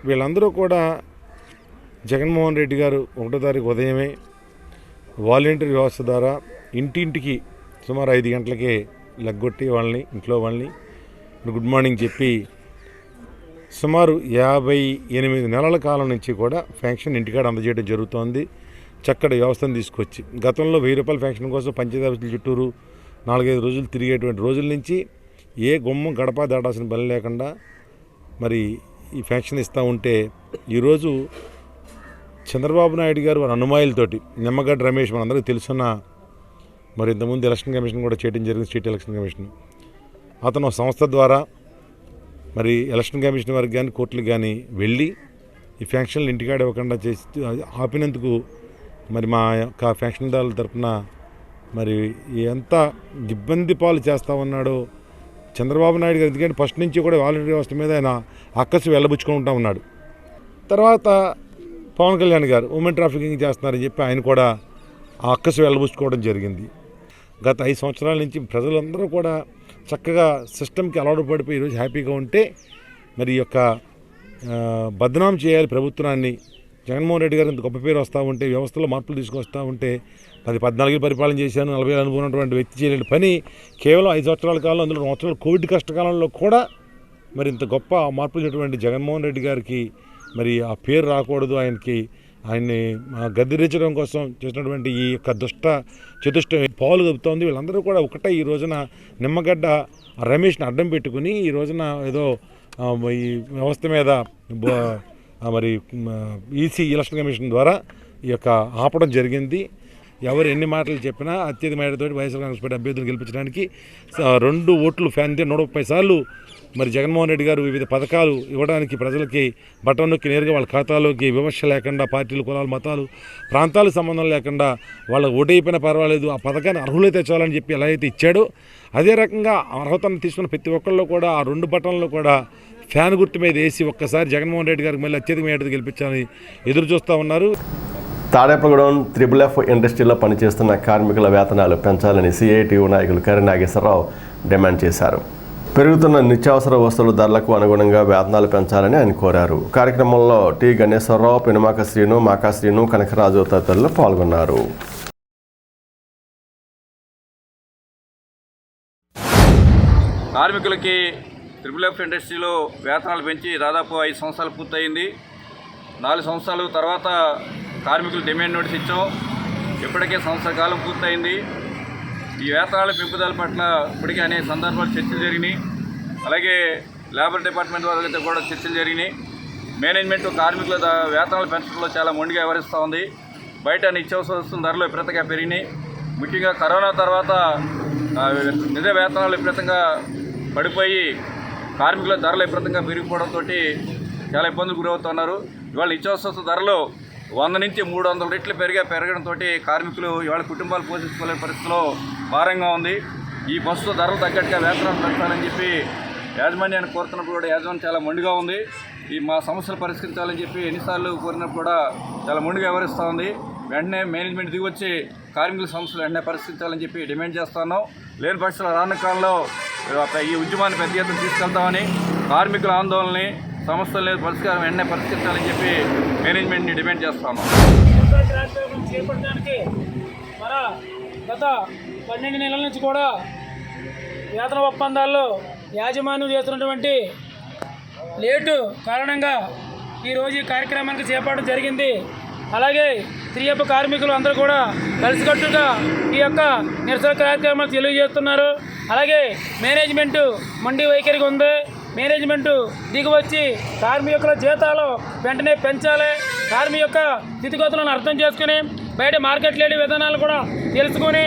Speaker 8: వీళ్ళందరూ కూడా జగన్మోహన్ రెడ్డి గారు 1వ తారీఖు ఉదయమే వాలంటీర్ వ్యవస్థ ద్వారా ఇంటింటికి సుమారు 5 గంటలకే లెగ్గొట్టి వాళ్ళని, ఇంట్లో వాళ్ళని గుడ్ మార్నింగ్ చెప్పి సుమారు 58 నెలల కాలం నుంచి కూడా పెన్షన్ ఇంటికాడ అందజేయడం జరుగుతోంది. చక్కటి వ్యవస్థను తీసుకొచ్చి గతంలో 1000 రూపాయల పెన్షన్ కోసం పంచాయతీ ఆఫీసుల చుట్టూరు 4-5 రోజులు తిరిగేటువంటి రోజుల నుంచి ఏ గుమ్మం గడప దాటాల్సిన పని లేకుండా మరి ఈ పెన్షన్ ఇస్తూ ఉంటే ఈరోజు చంద్రబాబు నాయుడు గారు వారి అనుమాయులతోటి నిమ్మగడ్డ రమేష్ మనందరికీ తెలుసున్న మరి ఇంతకుముందు ఎలక్షన్ కమిషన్ కూడా చేయడం జరిగింది, స్టేట్ ఎలక్షన్ కమిషన్. అతను సంస్థ ద్వారా మరి ఎలక్షన్ కమిషన్ వారికి కానీ కోర్టులకు కానీ వెళ్ళి ఈ పెన్షన్లు ఇంటికాడ ఇవ్వకుండా చేసి ఆపినందుకు మరి మా యొక్క పెన్షన్దారుల తరఫున మరి ఎంత ఇబ్బంది పాలు చేస్తూ ఉన్నాడో చంద్రబాబు నాయుడు గారు ఎందుకంటే ఫస్ట్ నుంచి కూడా వాలంటీర్ వ్యవస్థ మీద ఆయన అక్కసు వెళ్ళబుచ్చుకుంటూ ఉన్నాడు. తర్వాత పవన్ కళ్యాణ్ గారు ఉమెన్ ట్రాఫికింగ్ చేస్తున్నారని చెప్పి ఆయన కూడా ఆ అక్కసు వెళ్ళబుచ్చుకోవడం జరిగింది. గత 5 సంవత్సరాల నుంచి ప్రజలందరూ కూడా చక్కగా సిస్టమ్కి అలవాటు పడిపోయి ఈరోజు హ్యాపీగా ఉంటే మరి ఈ యొక్క బదనాం చేయాలి ప్రభుత్వాన్ని. జగన్మోహన్ రెడ్డి గారు ఇంత గొప్ప పేరు వస్తూ ఉంటే, వ్యవస్థలో మార్పులు తీసుకొస్తూ ఉంటే, 14 పరిపాలన చేశాను, 40 అనుకున్నటువంటి వ్యక్తి చేయలేని పని కేవలం 5 సంవత్సరాల కాలంలో, అందులో 2 సంవత్సరాలు కోవిడ్ కష్టకాలంలో కూడా మరి ఇంత గొప్ప మార్పులు చేసినటువంటి జగన్మోహన్ రెడ్డి గారికి మరి ఆ పేరు రాకూడదు, ఆయన్ని గద్దెరించడం కోసం చేసినటువంటి ఈ యొక్క చతుష్టం పాలు కలుపుతోంది. వీళ్ళందరూ కూడా ఒకటే ఈ రోజున నిమ్మగడ్డ రమేష్ని అడ్డం పెట్టుకుని ఈ రోజున ఏదో ఈ వ్యవస్థ మీద మరి ఈసీ ఎలక్షన్ కమిషన్ ద్వారా ఈ యొక్క ఆపడం జరిగింది. ఎవరు ఎన్ని మాటలు చెప్పినా అత్యధిక మేరతో వైఎస్ఆర్ కాంగ్రెస్ పార్టీ అభ్యర్థులు గెలిపించడానికి 2 ఓట్లు ఫ్యాన్తే 130 సార్లు మరి జగన్మోహన్ రెడ్డి గారు వివిధ పథకాలు ఇవ్వడానికి ప్రజలకి బటన్ నొక్కి నేరుగా వాళ్ళ ఖాతాలోకి వివక్ష లేకుండా, పార్టీలు, కులాలు, మతాలు, ప్రాంతాలకు సంబంధం లేకుండా వాళ్ళకి ఓటైపోయినా పర్వాలేదు, ఆ పథకాన్ని అర్హులైతే చాలని చెప్పి ఎలా అయితే ఇచ్చాడో అదే రకంగా అర్హతను తీసుకున్న ప్రతి ఒక్కళ్ళు కూడా ఆ 2 బటన్లు కూడా ఫ్యాన్ గుర్తు మీద వేసి ఒక్కసారి జగన్మోహన్ రెడ్డి గారికి మళ్ళీ అత్యధిక మేరతో గెలిపించాలని ఎదురు చూస్తూ ఉన్నారు.
Speaker 1: తాడేపల్లిగూడెం FFF ఇండస్ట్రీలో పనిచేస్తున్న కార్మికుల వేతనాలు పెంచాలని CITU నాయకులు కరి నాగేశ్వరరావు డిమాండ్ చేశారు. పెరుగుతున్న నిత్యావసర వస్తువుల ధరలకు అనుగుణంగా వేతనాలు పెంచాలని ఆయన కోరారు. కార్యక్రమంలో టి గణేశ్వరరావు, పెనుమాక శ్రీను, మాకా శ్రీను, కనకరాజు తదితరులు పాల్గొన్నారు.
Speaker 9: కార్మికులకి FFF ఇండస్ట్రీలో వేతనాలు పెంచి దాదాపు 5 సంవత్సరాలు పూర్తయింది. 4 సంవత్సరాలు తర్వాత కార్మికులు డిమాండ్ నోటీస్ ఇచ్చాం. ఇప్పటికే సంవత్సర కాలం పూర్తయింది. ఈ వేతనాల పెంపుదల పట్ల ఇప్పటికే అనేక సందర్భాలు చర్చలు జరిగినాయి. అలాగే లేబర్ డిపార్ట్మెంట్ వాళ్ళతో కూడా చర్చలు జరిగినాయి. మేనేజ్మెంట్ కార్మికుల వేతనాలు పెంచడంలో చాలా మొండిగా వ్యవహరిస్తూ ఉంది. బయట నిత్యావసర వస్తువుల ధరలు విపరీతంగా పెరిగినాయి. ముఖ్యంగా కరోనా తర్వాత నిజ వేతనాలు విపరీతంగా పడిపోయి కార్మికుల ధరలు విపరీతంగా పెరిగిపోవడంతో చాలా ఇబ్బందులు గురవుతున్నారు. ఇవాళ నిత్యావసర ధరలు 100 నుంచి 300 రెట్లు పెరగడంతో కార్మికులు ఇవాళ కుటుంబాలు పోషించుకోలేని పరిస్థితిలో భారంగా ఉంది. ఈ బస్సు ధరలు తగ్గట్టుగా వేతనాలు పెంచాలని చెప్పి యాజమాన్యాన్ని కోరుతున్నప్పుడు కూడా యాజమాన్యం చాలా మొండిగా ఉంది. ఈ మా సమస్యలు పరిష్కరించాలని చెప్పి ఎన్నిసార్లు కోరినప్పుడు కూడా చాలా మొండిగా వ్యవహరిస్తూ ఉంది. వెంటనే మేనేజ్మెంట్ దిగొచ్చి కార్మికుల సమస్యలు వెంటనే పరిష్కరించాలని చెప్పి డిమాండ్ చేస్తున్నాం. లేని పక్షంలో రానున్న కాలంలో ఈ ఉద్యమాన్ని పెద్ద ఎత్తున తీసుకెళ్తామని, కార్మికుల ఆందోళనని సమస్యలు పరిష్కారం వెంటనే పరిష్కరించాలని చెప్పి మేనేజ్మెంట్ని డిమాండ్ చేస్తాము.
Speaker 10: చేపట్టడానికి గత 12 నెలల నుంచి కూడా వేతన ఒప్పందాల్లో యాజమాన్యం చేస్తున్నటువంటి లేటు కారణంగా ఈరోజు ఈ కార్యక్రమానికి చేపట్టడం జరిగింది. అలాగే 3F కార్మికులు అందరూ కూడా కలిసికట్టుగా ఈ యొక్క నిరసన కార్యక్రమాలు తెలియజేస్తున్నారు. అలాగే మేనేజ్మెంటు మొండి వైఖరిగా ఉంది. మేనేజ్మెంటు దిగివచ్చి కార్మికుల జీతాలు వెంటనే పెంచాలి. కార్మిక యొక్క స్థితిగతులను అర్థం చేసుకుని బయట మార్కెట్ లేని విధానాలు కూడా తెలుసుకుని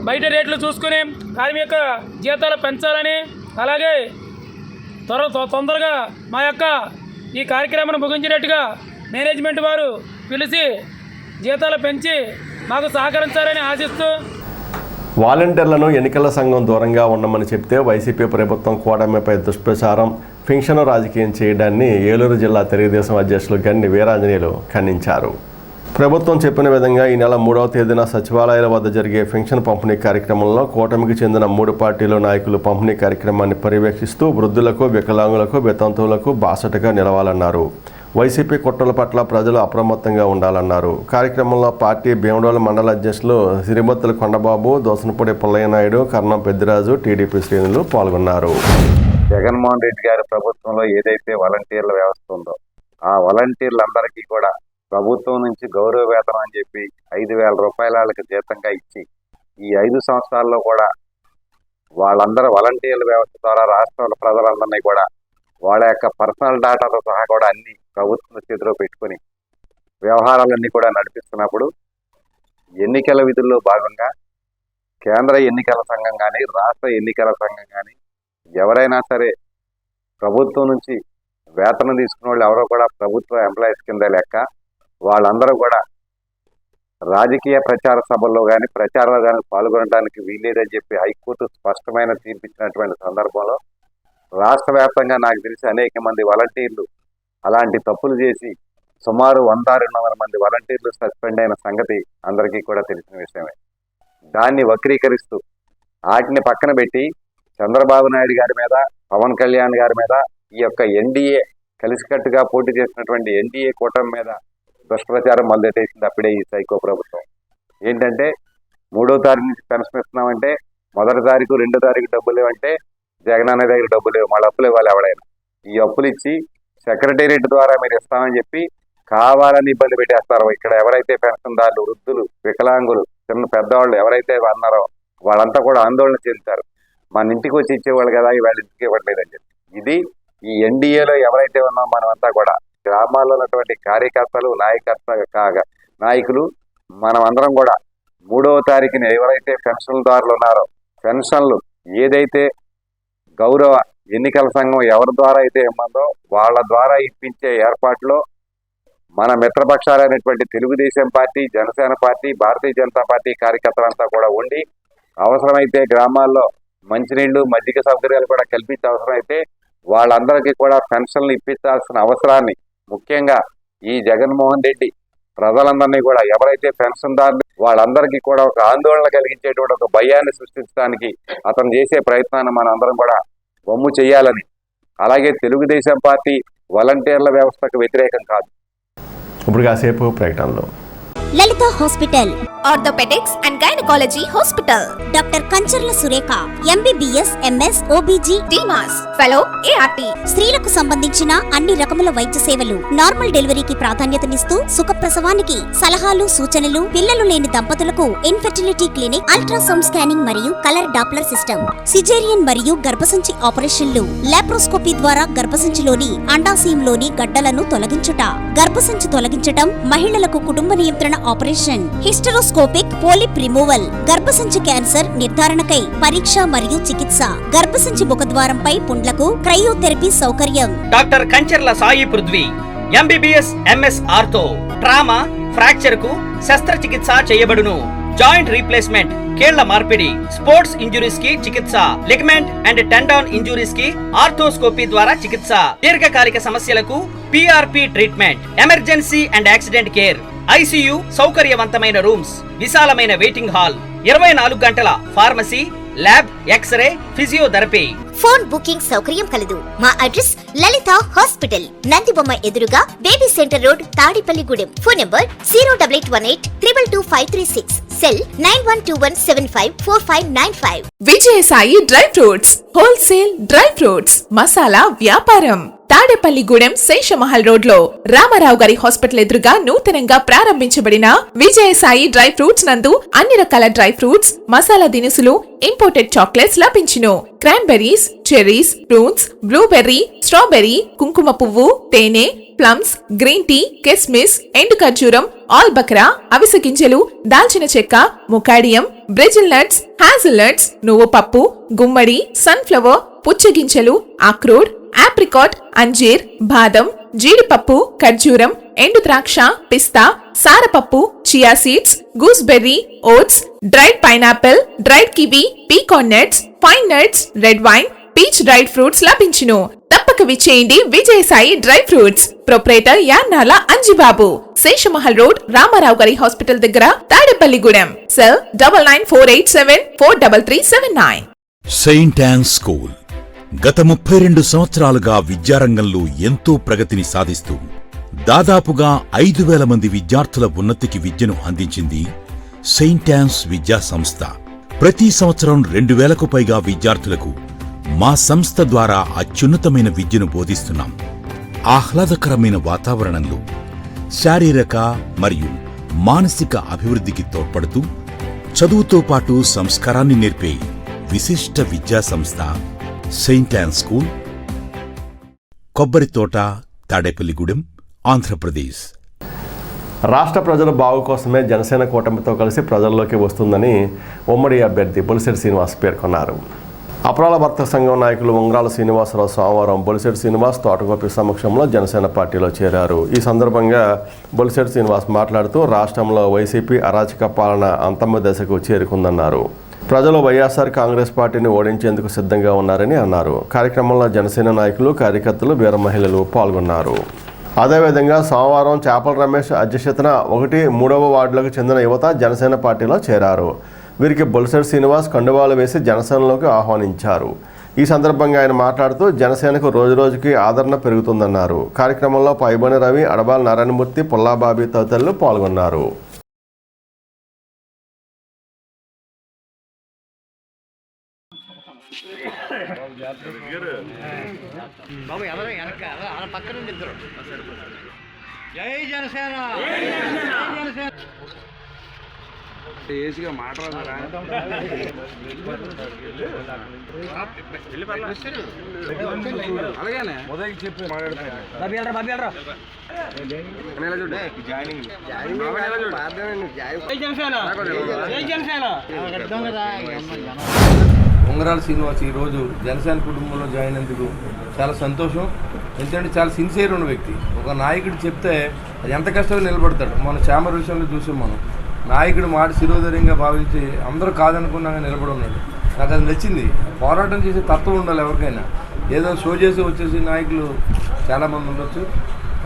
Speaker 10: బయట రేట్లు చూసుకుని కార్మిక జీతాలు పెంచాలని, అలాగే తొందరగా మా యొక్క ఈ కార్యక్రమాన్ని ముగించినట్టుగా మేనేజ్మెంట్ వారు పిలిచి జీతాలు పెంచి మాకు సహకరించాలని ఆశిస్తూ,
Speaker 1: వాలంటీర్లను ఎన్నికల సంఘం దూరంగా ఉండమని చెప్తే వైసీపీ ప్రభుత్వం కూటమిపై దుష్ప్రచారం, ఫింక్షన్ రాజకీయం చేయడాన్ని ఏలూరు జిల్లా తెలుగుదేశం అధ్యక్షులు గండి వీరాంజనేయులు ఖండించారు. ప్రభుత్వం చెప్పిన విధంగా ఈ నెల 3వ తేదీన సచివాలయాల వద్ద జరిగే పెన్షన్ పంపిణీ కార్యక్రమంలో కూటమికి చెందిన 3 పార్టీల నాయకులు పంపిణీ కార్యక్రమాన్ని పర్యవేక్షిస్తూ వృద్ధులకు, వికలాంగులకు, వితంతువులకు బాసటగా నిలవాలన్నారు. వైసీపీ కుట్రల పట్ల ప్రజలు అప్రమత్తంగా ఉండాలన్నారు. కార్యక్రమంలో పార్టీ భీమడోల మండల అధ్యక్షులు సిరిమత్తుల కొండబాబు, దోసనపూడి పుల్లయ్య నాయుడు, కర్ణం పెద్దిరాజు, టీడీపీ శ్రేణులు పాల్గొన్నారు.
Speaker 11: జగన్మోహన్ రెడ్డి గారి ప్రభుత్వంలో ఏదైతే వాలంటీర్ల వ్యవస్థ ఉందో ఆ వాలంటీర్లందరికీ కూడా ప్రభుత్వం నుంచి గౌరవ వేతనం అని చెప్పి 5,000 రూపాయల వాళ్ళకి జీతంగా ఇచ్చి ఈ 5 సంవత్సరాల్లో కూడా వాళ్ళందరూ వాలంటీర్ల వ్యవస్థ ద్వారా రాష్ట్రంలో ప్రజలందరినీ కూడా వాళ్ళ యొక్క పర్సనల్ డేటాతో సహా కూడా అన్ని ప్రభుత్వం చేతిలో పెట్టుకుని వ్యవహారాలన్నీ కూడా నడిపిస్తున్నప్పుడు ఎన్నికల విధుల్లో భాగంగా కేంద్ర ఎన్నికల సంఘం కానీ, రాష్ట్ర ఎన్నికల సంఘం కానీ ఎవరైనా సరే ప్రభుత్వం నుంచి వేతనం తీసుకున్న వాళ్ళు ఎవరో కూడా ప్రభుత్వ ఎంప్లాయీస్ కింద లెక్క. వాళ్ళందరూ కూడా రాజకీయ ప్రచార సభల్లో కానీ ప్రచారంలో కానీ పాల్గొనడానికి వీల్లేదని చెప్పి హైకోర్టు స్పష్టమైన తీర్పిచ్చినటువంటి సందర్భంలో రాష్ట్ర వ్యాప్తంగా నాకు తెలిసి అనేక మంది వాలంటీర్లు అలాంటి తప్పులు చేసి సుమారు 100-200 మంది వాలంటీర్లు సస్పెండ్ అయిన సంగతి అందరికీ కూడా తెలిసిన విషయమే. దాన్ని వక్రీకరిస్తూ వాటిని పక్కన పెట్టి చంద్రబాబు నాయుడు గారి మీద, పవన్ కళ్యాణ్ గారి మీద, ఈ యొక్క ఎన్డీఏ కలిసికట్టుగా పోటీ చేసినటువంటి ఎన్డీఏ కూటమి మీద దుష్ప్రచారం మొదలెట్టేసింది అప్పుడే ఈ సైకో ప్రభుత్వం. ఏంటంటే 3వ తారీఖు నుంచి పెన్షన్ ఇస్తున్నామంటే 1వ తారీఖు 2వ తారీఖు డబ్బులు లేవంటే జగనన్న దగ్గర డబ్బులు లేవు, మళ్ళీ అప్పులు ఇవ్వాలి ఎవడైనా. ఈ అప్పులు ఇచ్చి సెక్రటేరియట్ ద్వారా మీరు ఇస్తామని చెప్పి కావాలని ఇబ్బంది పెట్టేస్తారు. ఇక్కడ ఎవరైతే పెన్షన్దారులు, వృద్ధులు, వికలాంగులు, చిన్న పెద్దవాళ్ళు ఎవరైతే అన్నారో వాళ్ళంతా కూడా ఆందోళన చెందుతారు. మన ఇంటికి వచ్చి ఇచ్చేవాళ్ళు కదా వాళ్ళ ఇంటికి ఇవ్వట్లేదని చెప్పి. ఇది ఈ ఎన్డీఏలో ఎవరైతే ఉన్నామో మనమంతా కూడా గ్రామాల్లో ఉన్నటువంటి కార్యకర్తలు, నాయకులు మనం అందరం కూడా 3వ తారీఖున ఎవరైతే పెన్షన్దారులు ఉన్నారో పెన్షన్లు ఏదైతే గౌరవ ఎన్నికల సంఘం ఎవరి ద్వారా అయితే ఇమ్మందో వాళ్ళ ద్వారా ఇప్పించే ఏర్పాట్లో మన మిత్రపక్షాలైనటువంటి Telugu Desam party, Janasena party, Bharatiya Janata party కార్యకర్తలంతా కూడా ఉండి అవసరమైతే గ్రామాల్లో మంచినీళ్లు, మజ్జిగ సౌకర్యాలు కూడా కల్పించే అవసరమైతే వాళ్ళందరికీ కూడా పెన్షన్లు ఇప్పించాల్సిన అవసరాన్ని ముఖ్యంగా ఈ జగన్మోహన్ రెడ్డి ప్రజలందరినీ కూడా ఎవరైతే పెన్షన్దారులు వాళ్ళందరికీ కూడా ఒక ఆందోళన కలిగించేటువంటి ఒక భయాన్ని సృష్టించడానికి అతను చేసే ప్రయత్నాన్ని మనం అందరం కూడా బొమ్ము చేయాలని, అలాగే తెలుగుదేశం పార్టీ వాలంటీర్ల వ్యవస్థకు వ్యతిరేకం కాదు.
Speaker 1: ఇప్పుడు కాసేపు ప్రకటనలో
Speaker 12: Lalitha hospital, orthopaedics and gynaecology hospital, doctor Kancharla Surekha, MBBS, MS, OBG, డిమాస్, ఫెలో, ఏఆర్టీ. స్త్రీలకు సంబంధించిన అన్ని రకముల వైద్య సేవలు, నార్మల్ డెలివరీకి ప్రాధాన్యతనిస్తూ సుఖప్రసవానికి సలహాలు, సూచనలు, పిల్లలు లేని దంపతులకు ఇన్ఫెర్టిలిటీ క్లినిక్, అల్ట్రాసౌండ్ స్కానింగ్ మరియు కలర్ డాప్లర్ సిస్టమ్, సిజేరియన్ మరియు గర్భసంచి ఆపరేషన్లు, లాప్రోస్కోపీ ద్వారా గర్భసంచిలోని అండాశయంలోని గడ్డలను తొలగించుట, గర్భసంచి తొలగించటం, మహిళలకు కుటుంబ నియంత్రణ ఆపరేషన్, హిస్టరోస్కోపిక్ పోలిప్ రిమూవల్, గర్భసంచి క్యాన్సర్ నిర్ధారణకై పరీక్ష మరియు చికిత్స, గర్భసంచి ముఖద్వారంపై పుండ్లకు క్రయోథెరపీ సౌకర్యం.
Speaker 13: Doctor Kancharla Sai Prithvi, MBBS, MS ortho, trauma, fracture కు శస్త్రచికిత్స చేయబడును. జాయింట్ రీప్లేస్మెంట్, కీళ్ల మార్పిడి, స్పోర్ట్స్ ఇంజురీస్ కి చికిత్స, లిగమెంట్ అండ్ టెండాన్ ఇంజురీస్ కి ఆర్థోస్కోపీ ద్వారా చికిత్స, దీర్ఘకాలిక సమస్యలకు PRP treatment, emergency and accident care, ICU సౌకర్యవంతమైన రూమ్స్, విశాలమైన వెయిటింగ్ హాల్, 24 గంటల pharmacy, lab, x-ray, physiotherapy.
Speaker 12: Phone booking సౌకర్యం కలదు. మా అడ్రస్ లలిత హాస్పిటల్, నందిబొమ్మ ఎదురుగా, baby centre road, Tadepalligudem. Phone number 08818222536, cell 9121754595.
Speaker 14: Vijayasai dry fruits, wholesale dry fruits masala వ్యాపారం. తాడేపల్లిగూడెం శేషమహల్ రోడ్ లో రామారావు గారి హాస్పిటల్ ఎదురుగా నూతనంగా ప్రారంభించబడిన విజయసాయి డ్రై ఫ్రూట్స్ నందు అన్ని రకాల డ్రై ఫ్రూట్స్, మసాలా దినుసులు, ఇంపోర్టెడ్ చాక్లెట్స్ లభించును. Cranberries, cherries, prunes, blueberry, strawberry, కుంకుమ పువ్వు, తేనె, ప్లమ్స్, గ్రీన్ టీ, కిస్మిస్, ఎండు ఖర్జూరం, ఆల్ బక్రా, అవిసె గింజలు, దాల్చిన చెక్క, ముకాడియం, బ్రెజిల్ నట్స్, హ్యాజిల్ నట్స్, నువ్వు పప్పు, గుమ్మడి, సన్ఫ్లవర్, పుచ్చగింజలు, అక్రోడ్, ఆప్రికాట్, అంజీర్, బాదం, జీడిపప్పు, ఖర్జూరం, ఎండు ద్రాక్ష, పిస్తా, సారపప్పు, chia seeds, gooseberry, oats, dried pineapple, dried kiwi, pecan nuts, fine nuts, red wine, peach dried fruits లభించును. తప్పక విచ్చేయండి Vijayasai dry fruits. Proprietor Yannala Anjibabu, Seshamahal road, Ramarao గారి హాస్పిటల్ దగ్గర, Tadepalligudem. Cell 9948743379.
Speaker 15: Saint Ann school గత 32 సంవత్సరాలుగా విద్యారంగంలో ఎంతో ప్రగతిని సాధిస్తూ దాదాపుగా 5,000 మంది విద్యార్థుల ఉన్నతికి విద్యను అందించింది సెయింట్ యాన్స్ విద్యా సంస్థ. ప్రతి సంవత్సరం 2,000కు పైగా విద్యార్థులకు మా సంస్థ ద్వారా అత్యున్నతమైన విద్యను బోధిస్తున్నాం. ఆహ్లాదకరమైన వాతావరణంలో శారీరక మరియు మానసిక అభివృద్ధికి తోడ్పడుతూ చదువుతో పాటు సంస్కారాన్ని నేర్పే విశిష్ట విద్యా సంస్థ Saint Ann school, కొబ్బరితోట, Tadepalligudem, Andhra Pradesh.
Speaker 1: రాష్ట్ర ప్రజల బాగు కోసమే జనసేన కూటమితో కలిసి ప్రజల్లోకి వస్తుందని ఉమ్మడి అభ్యర్థి బొలిశెట్టి శ్రీనివాస్ పేర్కొన్నారు. అపరాల వర్తక సంఘం నాయకులు ఉంగరాల శ్రీనివాసరావు సోమవారం బొలిశెట్టి శ్రీనివాస్ తోటగోపి సమక్షంలో జనసేన పార్టీలో చేరారు. ఈ సందర్భంగా బొలిశెట్టి శ్రీనివాస్ మాట్లాడుతూ రాష్ట్రంలో వైసీపీ అరాచక పాలన అంతమ దశకు చేరుకుందన్నారు. ప్రజలు వైఎస్ఆర్ కాంగ్రెస్ పార్టీని ఓడించేందుకు సిద్ధంగా ఉన్నారని అన్నారు. కార్యక్రమంలో జనసేన నాయకులు, కార్యకర్తలు, వీర మహిళలు పాల్గొన్నారు. అదేవిధంగా సోమవారం చేపల రమేష్ అధ్యక్షతన 1-3వ వార్డులకు చెందిన యువత జనసేన పార్టీలో చేరారు. వీరికి బొలిశెట్టి శ్రీనివాస్ కండువాలు వేసి జనసేనలోకి ఆహ్వానించారు. ఈ సందర్భంగా ఆయన మాట్లాడుతూ జనసేనకు రోజురోజుకి ఆదరణ పెరుగుతుందన్నారు. కార్యక్రమంలో పైబోని రవి, అడబాల నారాయణమూర్తి, పుల్లాబాబి తదితరులు పాల్గొన్నారు.
Speaker 7: జై జనసేన. ఏసీగా మాట్లాడరా అలాగేనే మొదటి చెప్పి మాట్లాడతాను.
Speaker 16: ఉంగరాల శ్రీనివాస్ ఈరోజు జనసేన కుటుంబంలో జాయిన్ అయినందుకు చాలా సంతోషం. ఎందుకంటే చాలా సిన్సియర్ ఉన్న వ్యక్తి. ఒక నాయకుడు చెప్తే అది ఎంత కష్టంగా నిలబడతాడు. మన చాంబర్ విషయంలో చూసాం. మనం నాయకుడు మాట శిరోధర్యంగా భావించి అందరూ కాదనుకున్నాగా నిలబడి ఉన్నాడు. నాకు అది నచ్చింది. పోరాటం చేసే తత్వం ఉండాలి ఎవరికైనా. ఏదో షో చేసి వచ్చేసి నాయకులు చాలామంది ఉండొచ్చు,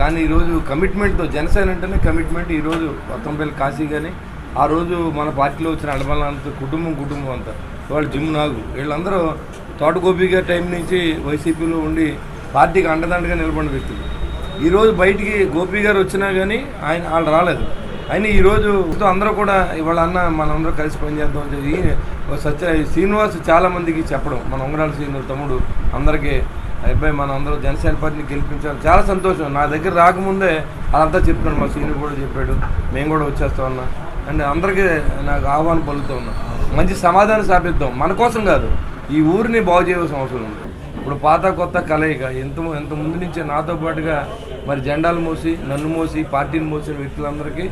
Speaker 16: కానీ ఈరోజు కమిట్మెంట్తో జనసేన అంటేనే కమిట్మెంట్. ఈరోజు కొత్తపల్లి కాశీ కానీ ఆ రోజు మన పార్టీలో వచ్చిన అడబలంతా కుటుంబం అంతా వాళ్ళు జిమ్ నాగు వీళ్ళందరూ తోటగోపి గారి టైం నుంచి వైసీపీలో ఉండి పార్టీకి అండదండగా నిలబడిన వ్యక్తులు. ఈరోజు బయటికి గోపి గారు వచ్చినా కానీ వాళ్ళు రాలేదు. అయినా ఈరోజు అందరూ కూడా ఇవాళ అన్న మనందరూ కలిసి పనిచేద్దాం అని చెప్పి శ్రీనివాస్ చాలామందికి చెప్పడం, మన ఉంగరాల శ్రీనివాస్ తమ్ముడు అందరికీ అబ్బాయి మనం అందరూ జనసేన పార్టీని గెలిపించాలి. చాలా సంతోషం. నా దగ్గర రాకముందే అదంతా చెప్తున్నాను. మా శ్రీను కూడా చెప్పాడు, మేము కూడా వచ్చేస్తా ఉన్నా అండ్ అందరికీ నాకు ఆహ్వానం పలుకుతూ ఉన్నా. మంచి సమాధానం స్థాపిద్దాం. మన కోసం కాదు, ఈ ఊరిని బాగు చేయవలసిన అవసరం ఉంది. ఇప్పుడు పాత కొత్త కలయిక ఎంత ముందు నుంచే నాతో పాటుగా మరి జెండాలు మోసి నన్ను మోసి పార్టీని మోసిన వ్యక్తులందరికీ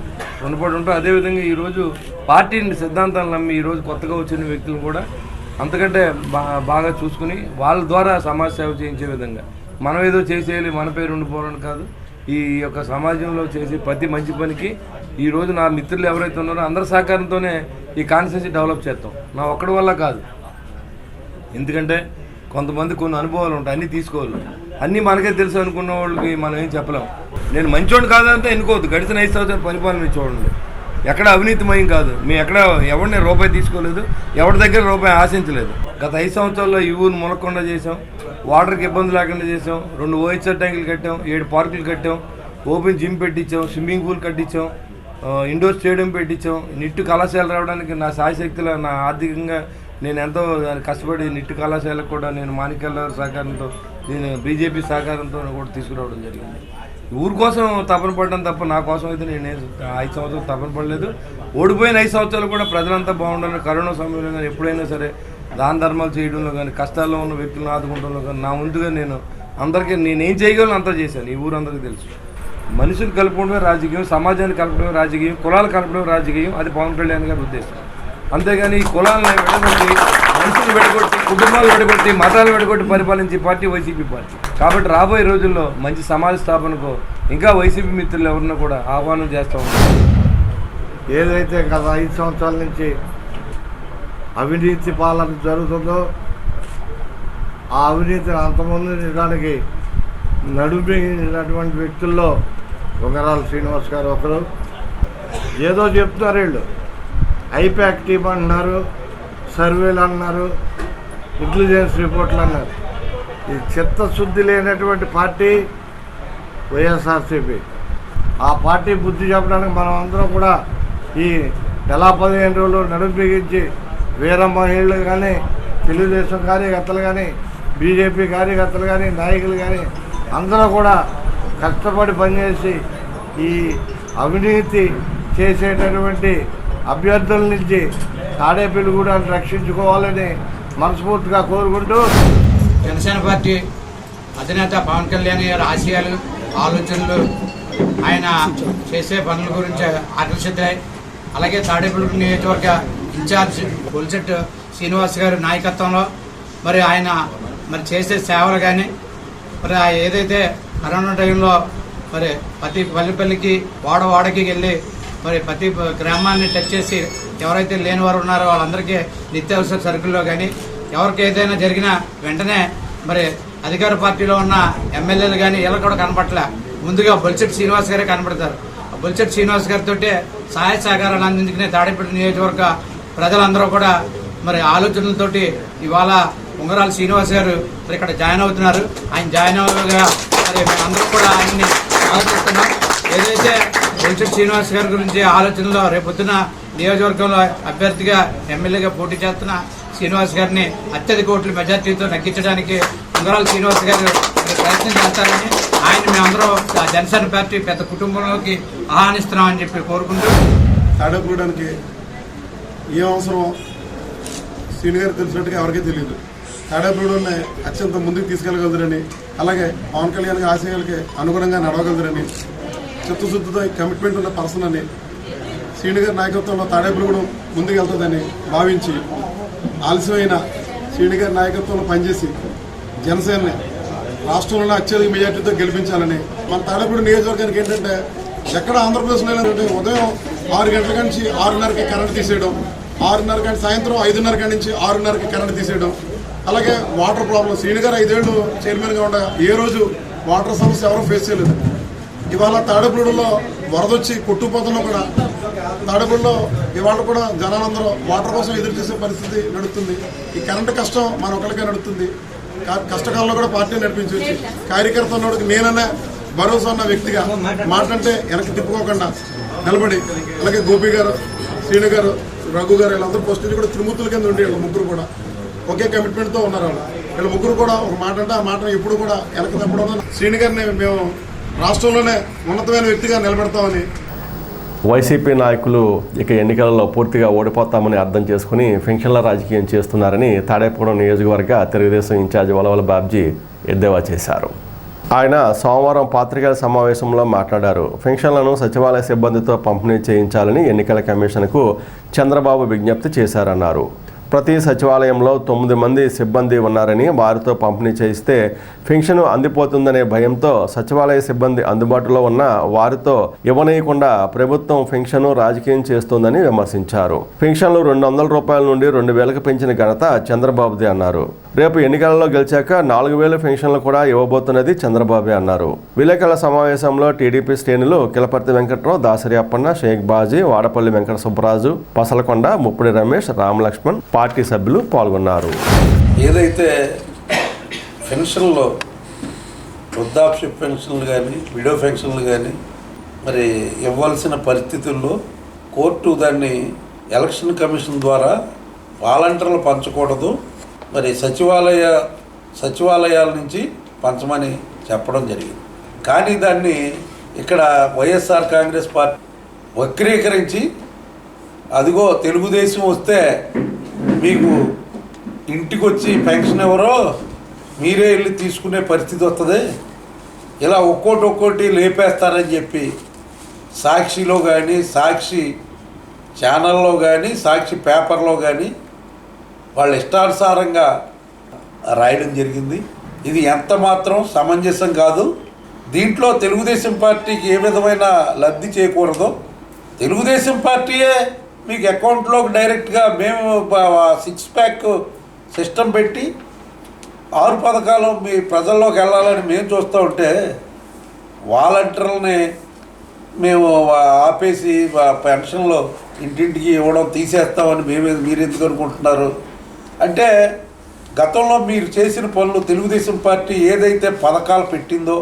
Speaker 16: రుణపడి ఉంటాం. అదేవిధంగా ఈరోజు పార్టీని సిద్ధాంతాలు నమ్మి ఈరోజు కొత్తగా వచ్చిన వ్యక్తులు కూడా అంతకంటే బాగా చూసుకుని వాళ్ళ ద్వారా సమాజ సేవ చేయించే విధంగా మనం ఏదో చేసేయాలి, మన పేరు ఉండిపోవడం కాదు. ఈ యొక్క సమాజంలో చేసే ప్రతి మంచి పనికి ఈరోజు నా మిత్రులు ఎవరైతే ఉన్నారో అందరి సహకారంతోనే ఈ కాన్స్టిట్యూన్సీ డెవలప్ చేస్తాం. నా ఒక్కడి వల్ల కాదు. ఎందుకంటే కొంతమంది కొన్ని అనుభవాలు ఉంటాయి, అన్నీ తీసుకోవాలి. అన్నీ మనకే తెలుసు అనుకున్న వాళ్ళకి మనం ఏం చెప్పలేం. నేను మంచోడు కాదంటే ఎన్నుకోవద్దు. గడిచిన 5 సంవత్సరాల పరిపాలన చూడండి, ఎక్కడ అవినీతిమయం కాదు. మేము ఎక్కడ ఎవరిని రూపాయి తీసుకోలేదు, ఎవరి దగ్గర రూపాయి ఆశించలేదు. గత 5 సంవత్సరాల్లో ఈ ఊరు మునక్కుండా చేసాం, వాటర్కి ఇబ్బంది లేకుండా చేసాం, 2 OHR ట్యాంకులు కట్టాం, 7 పార్కులు కట్టాం, ఓపెన్ జిమ్ పెట్టించాం, స్విమ్మింగ్ పూల్ కట్టించాం, ఇండోర్ స్టేడియం పెట్టించాం. నిట్టు కళాశాల రావడానికి నా శాయశక్తిలో నా ఆర్థికంగా నేను ఎంతో కష్టపడి నిట్టు కళాశాలకు కూడా నేను మాణిక్యాల సహకారంతో నేను బీజేపీ సహకారంతో కూడా తీసుకురావడం జరిగింది. ఊరి కోసం తపన పడడం తప్ప నా కోసం అయితే నేను 5 సంవత్సరాలు తపన పడలేదు. ఓడిపోయిన 5 సంవత్సరాలు కూడా ప్రజలంతా బాగుండాలని కరోనా సమయంలో కానీ ఎప్పుడైనా సరే దాన ధర్మాలు చేయడంలో కానీ కష్టాల్లో ఉన్న వ్యక్తులను ఆదుకుంటంలో కానీ నా ముందుగా నేను అందరికీ నేనేం చేయగలను అంతా చేశాను. ఈ ఊరు అందరికీ తెలుసు. మనుషులు కలపడమే రాజకీయం, సమాజాన్ని కలపడమే రాజకీయం, కులాలు కలపడమే రాజకీయం. అది పవన్ కళ్యాణ్ గారి ఉద్దేశం. అంతేగాని ఈ కులాలను విడగొట్టి, మనుషులు విడగొట్టి, కుటుంబాలు విడగొట్టి, మతాలు విడగొట్టి పరిపాలించే పార్టీ వైసీపీ పార్టీ. కాబట్టి రాబోయే రోజుల్లో మంచి సమాజ స్థాపనకు ఇంకా వైసీపీ మిత్రులు ఎవరినో కూడా ఆహ్వానం చేస్తూ ఉంటారు.
Speaker 17: ఏదైతే గత 5 సంవత్సరాల నుంచి అవినీతి పాలన జరుగుతుందో ఆ అవినీతిని అంతమొందించడానికి నడుమినటువంటి వ్యక్తుల్లో ఉంగరాల శ్రీనివాస్ గారు ఒకరు. ఏదో చెప్తున్నారు వీళ్ళు, ఐపాక్ టీమ్ అంటున్నారు, సర్వేలు అన్నారు, ఇంటెలిజెన్స్ రిపోర్ట్లు అన్నారు. ఈ చిత్తశుద్ధి లేనటువంటి పార్టీ వైఎస్ఆర్సీపీ. ఆ పార్టీ బుద్ధి చెప్పడానికి మనం అందరం కూడా ఈ నెల 15 రోజులు నడుము బిగించి వీర మహిళలు కానీ, తెలుగుదేశం కార్యకర్తలు కానీ, బీజేపీ కార్యకర్తలు కానీ, నాయకులు కానీ అందరూ కూడా కష్టపడి పనిచేసి ఈ అవినీతి చేసేటటువంటి అభ్యర్థుల నుంచి తాడేపల్లిగూడెంను రక్షించుకోవాలని మనస్ఫూర్తిగా కోరుకుంటూ
Speaker 18: జనసేన పార్టీ అధినేత పవన్ కళ్యాణ్ గారి ఆశయాలు, ఆలోచనలు, ఆయన చేసే పనుల గురించి ఆకర్షితాయి. అలాగే తాడేపల్లిగూడెం నియోజకవర్గ ఇన్ఛార్జ్ బొలిశెట్టి శ్రీనివాస్ గారి నాయకత్వంలో మరి ఆయన మరి చేసే సేవలు కానీ మరి ఏదైతే కరోనా టైంలో మరి ప్రతి పల్లెకి వాడకి వెళ్ళి మరి ప్రతి గ్రామాన్ని టచ్ చేసి ఎవరైతే లేని వారు ఉన్నారో వాళ్ళందరికీ నిత్యావసర సరుకుల్లో కానీ ఎవరికి ఏదైనా జరిగినా వెంటనే మరి అధికార పార్టీలో ఉన్న ఎమ్మెల్యేలు కానీ వీళ్ళు కూడా కనపట్లే. ముందుగా బొలిశెట్టి శ్రీనివాస్ గారే కనపడతారు. బొలిశెట్టి శ్రీనివాస్ గారితో సహాయ సహకారాలు అందించుకునే తాడేపల్లి నియోజకవర్గ ప్రజలందరూ కూడా మరి ఆలోచనలతోటి ఇవాళ ఉంగరాల శ్రీనివాస్ గారు మరి ఇక్కడ జాయిన్ అవుతున్నారు. ఆయన జాయిన్ అవ్వగా మరి మేమందరూ కూడా ఆయన్ని ఆలోచిస్తున్నాం. ఏదైతే బొలిశెట్టి శ్రీనివాస్ గారి గురించి ఆలోచనలో రేపొద్దున నియోజకవర్గంలో అభ్యర్థిగా ఎమ్మెల్యేగా పోటీ చేస్తున్న శ్రీనివాస్ గారిని అత్యధిక ఓట్ల మెజార్టీతో నెగ్గించడానికి ఉంగరాల శ్రీనివాస్ గారు ప్రయత్నం చేస్తారని ఆయన మేమందరూ జనసేన పార్టీ పెద్ద కుటుంబంలోకి ఆహ్వానిస్తున్నామని చెప్పి కోరుకుంటూ
Speaker 6: తాడేపూడానికి ఏం అవసరం శ్రీని గారు తెలిసినట్టుగా ఎవరికీ తెలియదు. తాడేపూడిని అత్యంత ముందుకు తీసుకెళ్ళగలదురని, అలాగే పవన్ కళ్యాణ్ ఆశయాలకి అనుగుణంగా నడవగలదురని, చిత్తశుద్ధితో కమిట్మెంట్ ఉన్న పర్సన్ అని, శ్రీని గారి నాయకత్వంలో తాడేపూడిగూడెం ముందుకు వెళ్తుందని భావించి ఆలస్యమైన శ్రీని గారి నాయకత్వంలో పనిచేసి జనసేనని రాష్ట్రంలో అత్యధిక మెజార్టీతో గెలిపించాలని. మన తాడేపూడి నియోజకవర్గానికి ఏంటంటే ఎక్కడ ఆంధ్రప్రదేశ్లో ఏంటంటే ఉదయం 6 గంటల నుంచి 6:30కి కరెంట్ తీసేయడం, 6:30 గంట సాయంత్రం 5:30 గంట నుంచి 6:30కి కరెంట్ తీసేయడం, అలాగే వాటర్ ప్రాబ్లం. శ్రీని గారు 5 ఏళ్ళు చైర్మన్గా ఉండగా ఏ రోజు వాటర్ సమస్య ఎవరూ ఫేస్ చేయలేదు. ఇవాళ తాడేపూడిలో వరదొచ్చి కొట్టుకుపోతున్నా కూడా తాడేపూడిలో ఇవాళ కూడా జనాలందరూ వాటర్ కోసం ఎదురు చేసే పరిస్థితి నడుస్తుంది. ఈ కరెంటు కష్టం మన ఒకరికే నడుస్తుంది. కష్టకాలంలో కూడా పార్టీ నడిపించవచ్చు. కార్యకర్త ఉన్నోడికి నేనన్నా భరోసా ఉన్న వ్యక్తిగా మాటంటే వెనక్కి తిప్పుకోకుండా నిలబడి, అలాగే గోపి గారు, శ్రీను గారు, రఘు గారు వీళ్ళందరూ పోస్టులు కూడా త్రిమూర్తుల కింద ఉండి వీళ్ళు ముగ్గురు కూడా ఒకే కమిట్మెంట్తో ఉన్నారు. వీళ్ళు ముగ్గురు కూడా ఒక మాట అంటే ఆ మాటను ఎప్పుడు కూడా వెనక్కి తప్పడం. శ్రీను గారిని మేము రాష్ట్రంలోనే ఉన్నతమైన వ్యక్తిగా నిలబెడతామని.
Speaker 1: వైసీపీ నాయకులు ఇక ఎన్నికలలో పూర్తిగా ఓడిపోతామని అర్థం చేసుకుని ఫెన్షన్ల రాజకీయం చేస్తున్నారని తాడేపూడిగూడెం నియోజకవర్గ తెలుగుదేశం ఇన్ఛార్జి వలవల బాబ్జీ ఎద్దేవా చేశారు. ఆయన సోమవారం పాత్రికేయుల సమావేశంలో మాట్లాడారు. పెన్షన్లను సచివాలయ సిబ్బందితో పంపిణీ చేయించాలని ఎన్నికల కమిషన్కు చంద్రబాబు విజ్ఞప్తి చేశారన్నారు. ప్రతి సచివాలయంలో 9 మంది సిబ్బంది ఉన్నారని, వారితో పంపిణీ చేయిస్తే పెన్షన్ అందిపోతుందనే భయంతో సచివాలయ సిబ్బంది అందుబాటులో ఉన్న వారితో ఇవ్వనీయకుండా ప్రభుత్వం పెన్షన్ రాజకీయం చేస్తోందని విమర్శించారు. పెన్షన్లు 200 రూపాయల నుండి 2000కు పెంచిన ఘనత చంద్రబాబుదే అన్నారు. రేపు ఎన్నికలలో గెలిచాక 4000 పెన్షన్లు కూడా ఇవ్వబోతున్నది చంద్రబాబే అన్నారు. విలేకరుల సమావేశంలో టీడీపీ శ్రేణులు కిలపర్తి వెంకట్రావు, దాసరి అప్పన్న, షేక్ బాజీ, వాడపల్లి వెంకట సుబ్బరాజు, పసలకొండ, ముప్పిడి రమేష్, రామలక్ష్మణ్, పార్టీ సభ్యులు పాల్గొన్నారు.
Speaker 19: ఏదైతే పెన్షన్లో వృద్ధాప్య పెన్షన్లు కానీ విడో పెన్షన్లు కానీ మరి ఇవ్వాల్సిన పరిస్థితుల్లో కోర్టు దాన్ని ఎలక్షన్ కమిషన్ ద్వారా వాలంటీర్లు పంచకూడదు, మరి సచివాలయాల నుంచి పంచమని చెప్పడం జరిగింది. కానీ దాన్ని ఇక్కడ వైఎస్ఆర్ కాంగ్రెస్ పార్టీ వక్రీకరించి అదిగో తెలుగుదేశం వస్తే మీకు ఇంటికి వచ్చి పెన్షన్ ఎవరో మీరే వెళ్ళి తీసుకునే పరిస్థితి వస్తుంది, ఇలా ఒక్కోటి లేపేస్తారని చెప్పి సాక్షిలో కానీ, సాక్షి ఛానల్లో కానీ, సాక్షి పేపర్లో కానీ వాళ్ళ ఇష్టానుసారంగా రాయడం జరిగింది. ఇది ఎంత మాత్రం సమంజసం కాదు. దీంట్లో తెలుగుదేశం పార్టీకి ఏ విధమైన లబ్ధి చేకూరదో, తెలుగుదేశం పార్టీయే మీకు అకౌంట్లోకి డైరెక్ట్గా మేము 6 ప్యాక్ సిస్టమ్ పెట్టి 6 పథకాలు మీ ప్రజల్లోకి వెళ్ళాలని మేము చూస్తూ ఉంటే వాలంటీర్లని మేము ఆపేసి పెన్షన్లో ఇంటింటికి ఇవ్వడం తీసేస్తామని మీరు ఎందుకు అనుకుంటున్నారు అంటే, గతంలో మీరు చేసిన పనులు తెలుగుదేశం పార్టీ ఏదైతే పథకాలు పెట్టిందో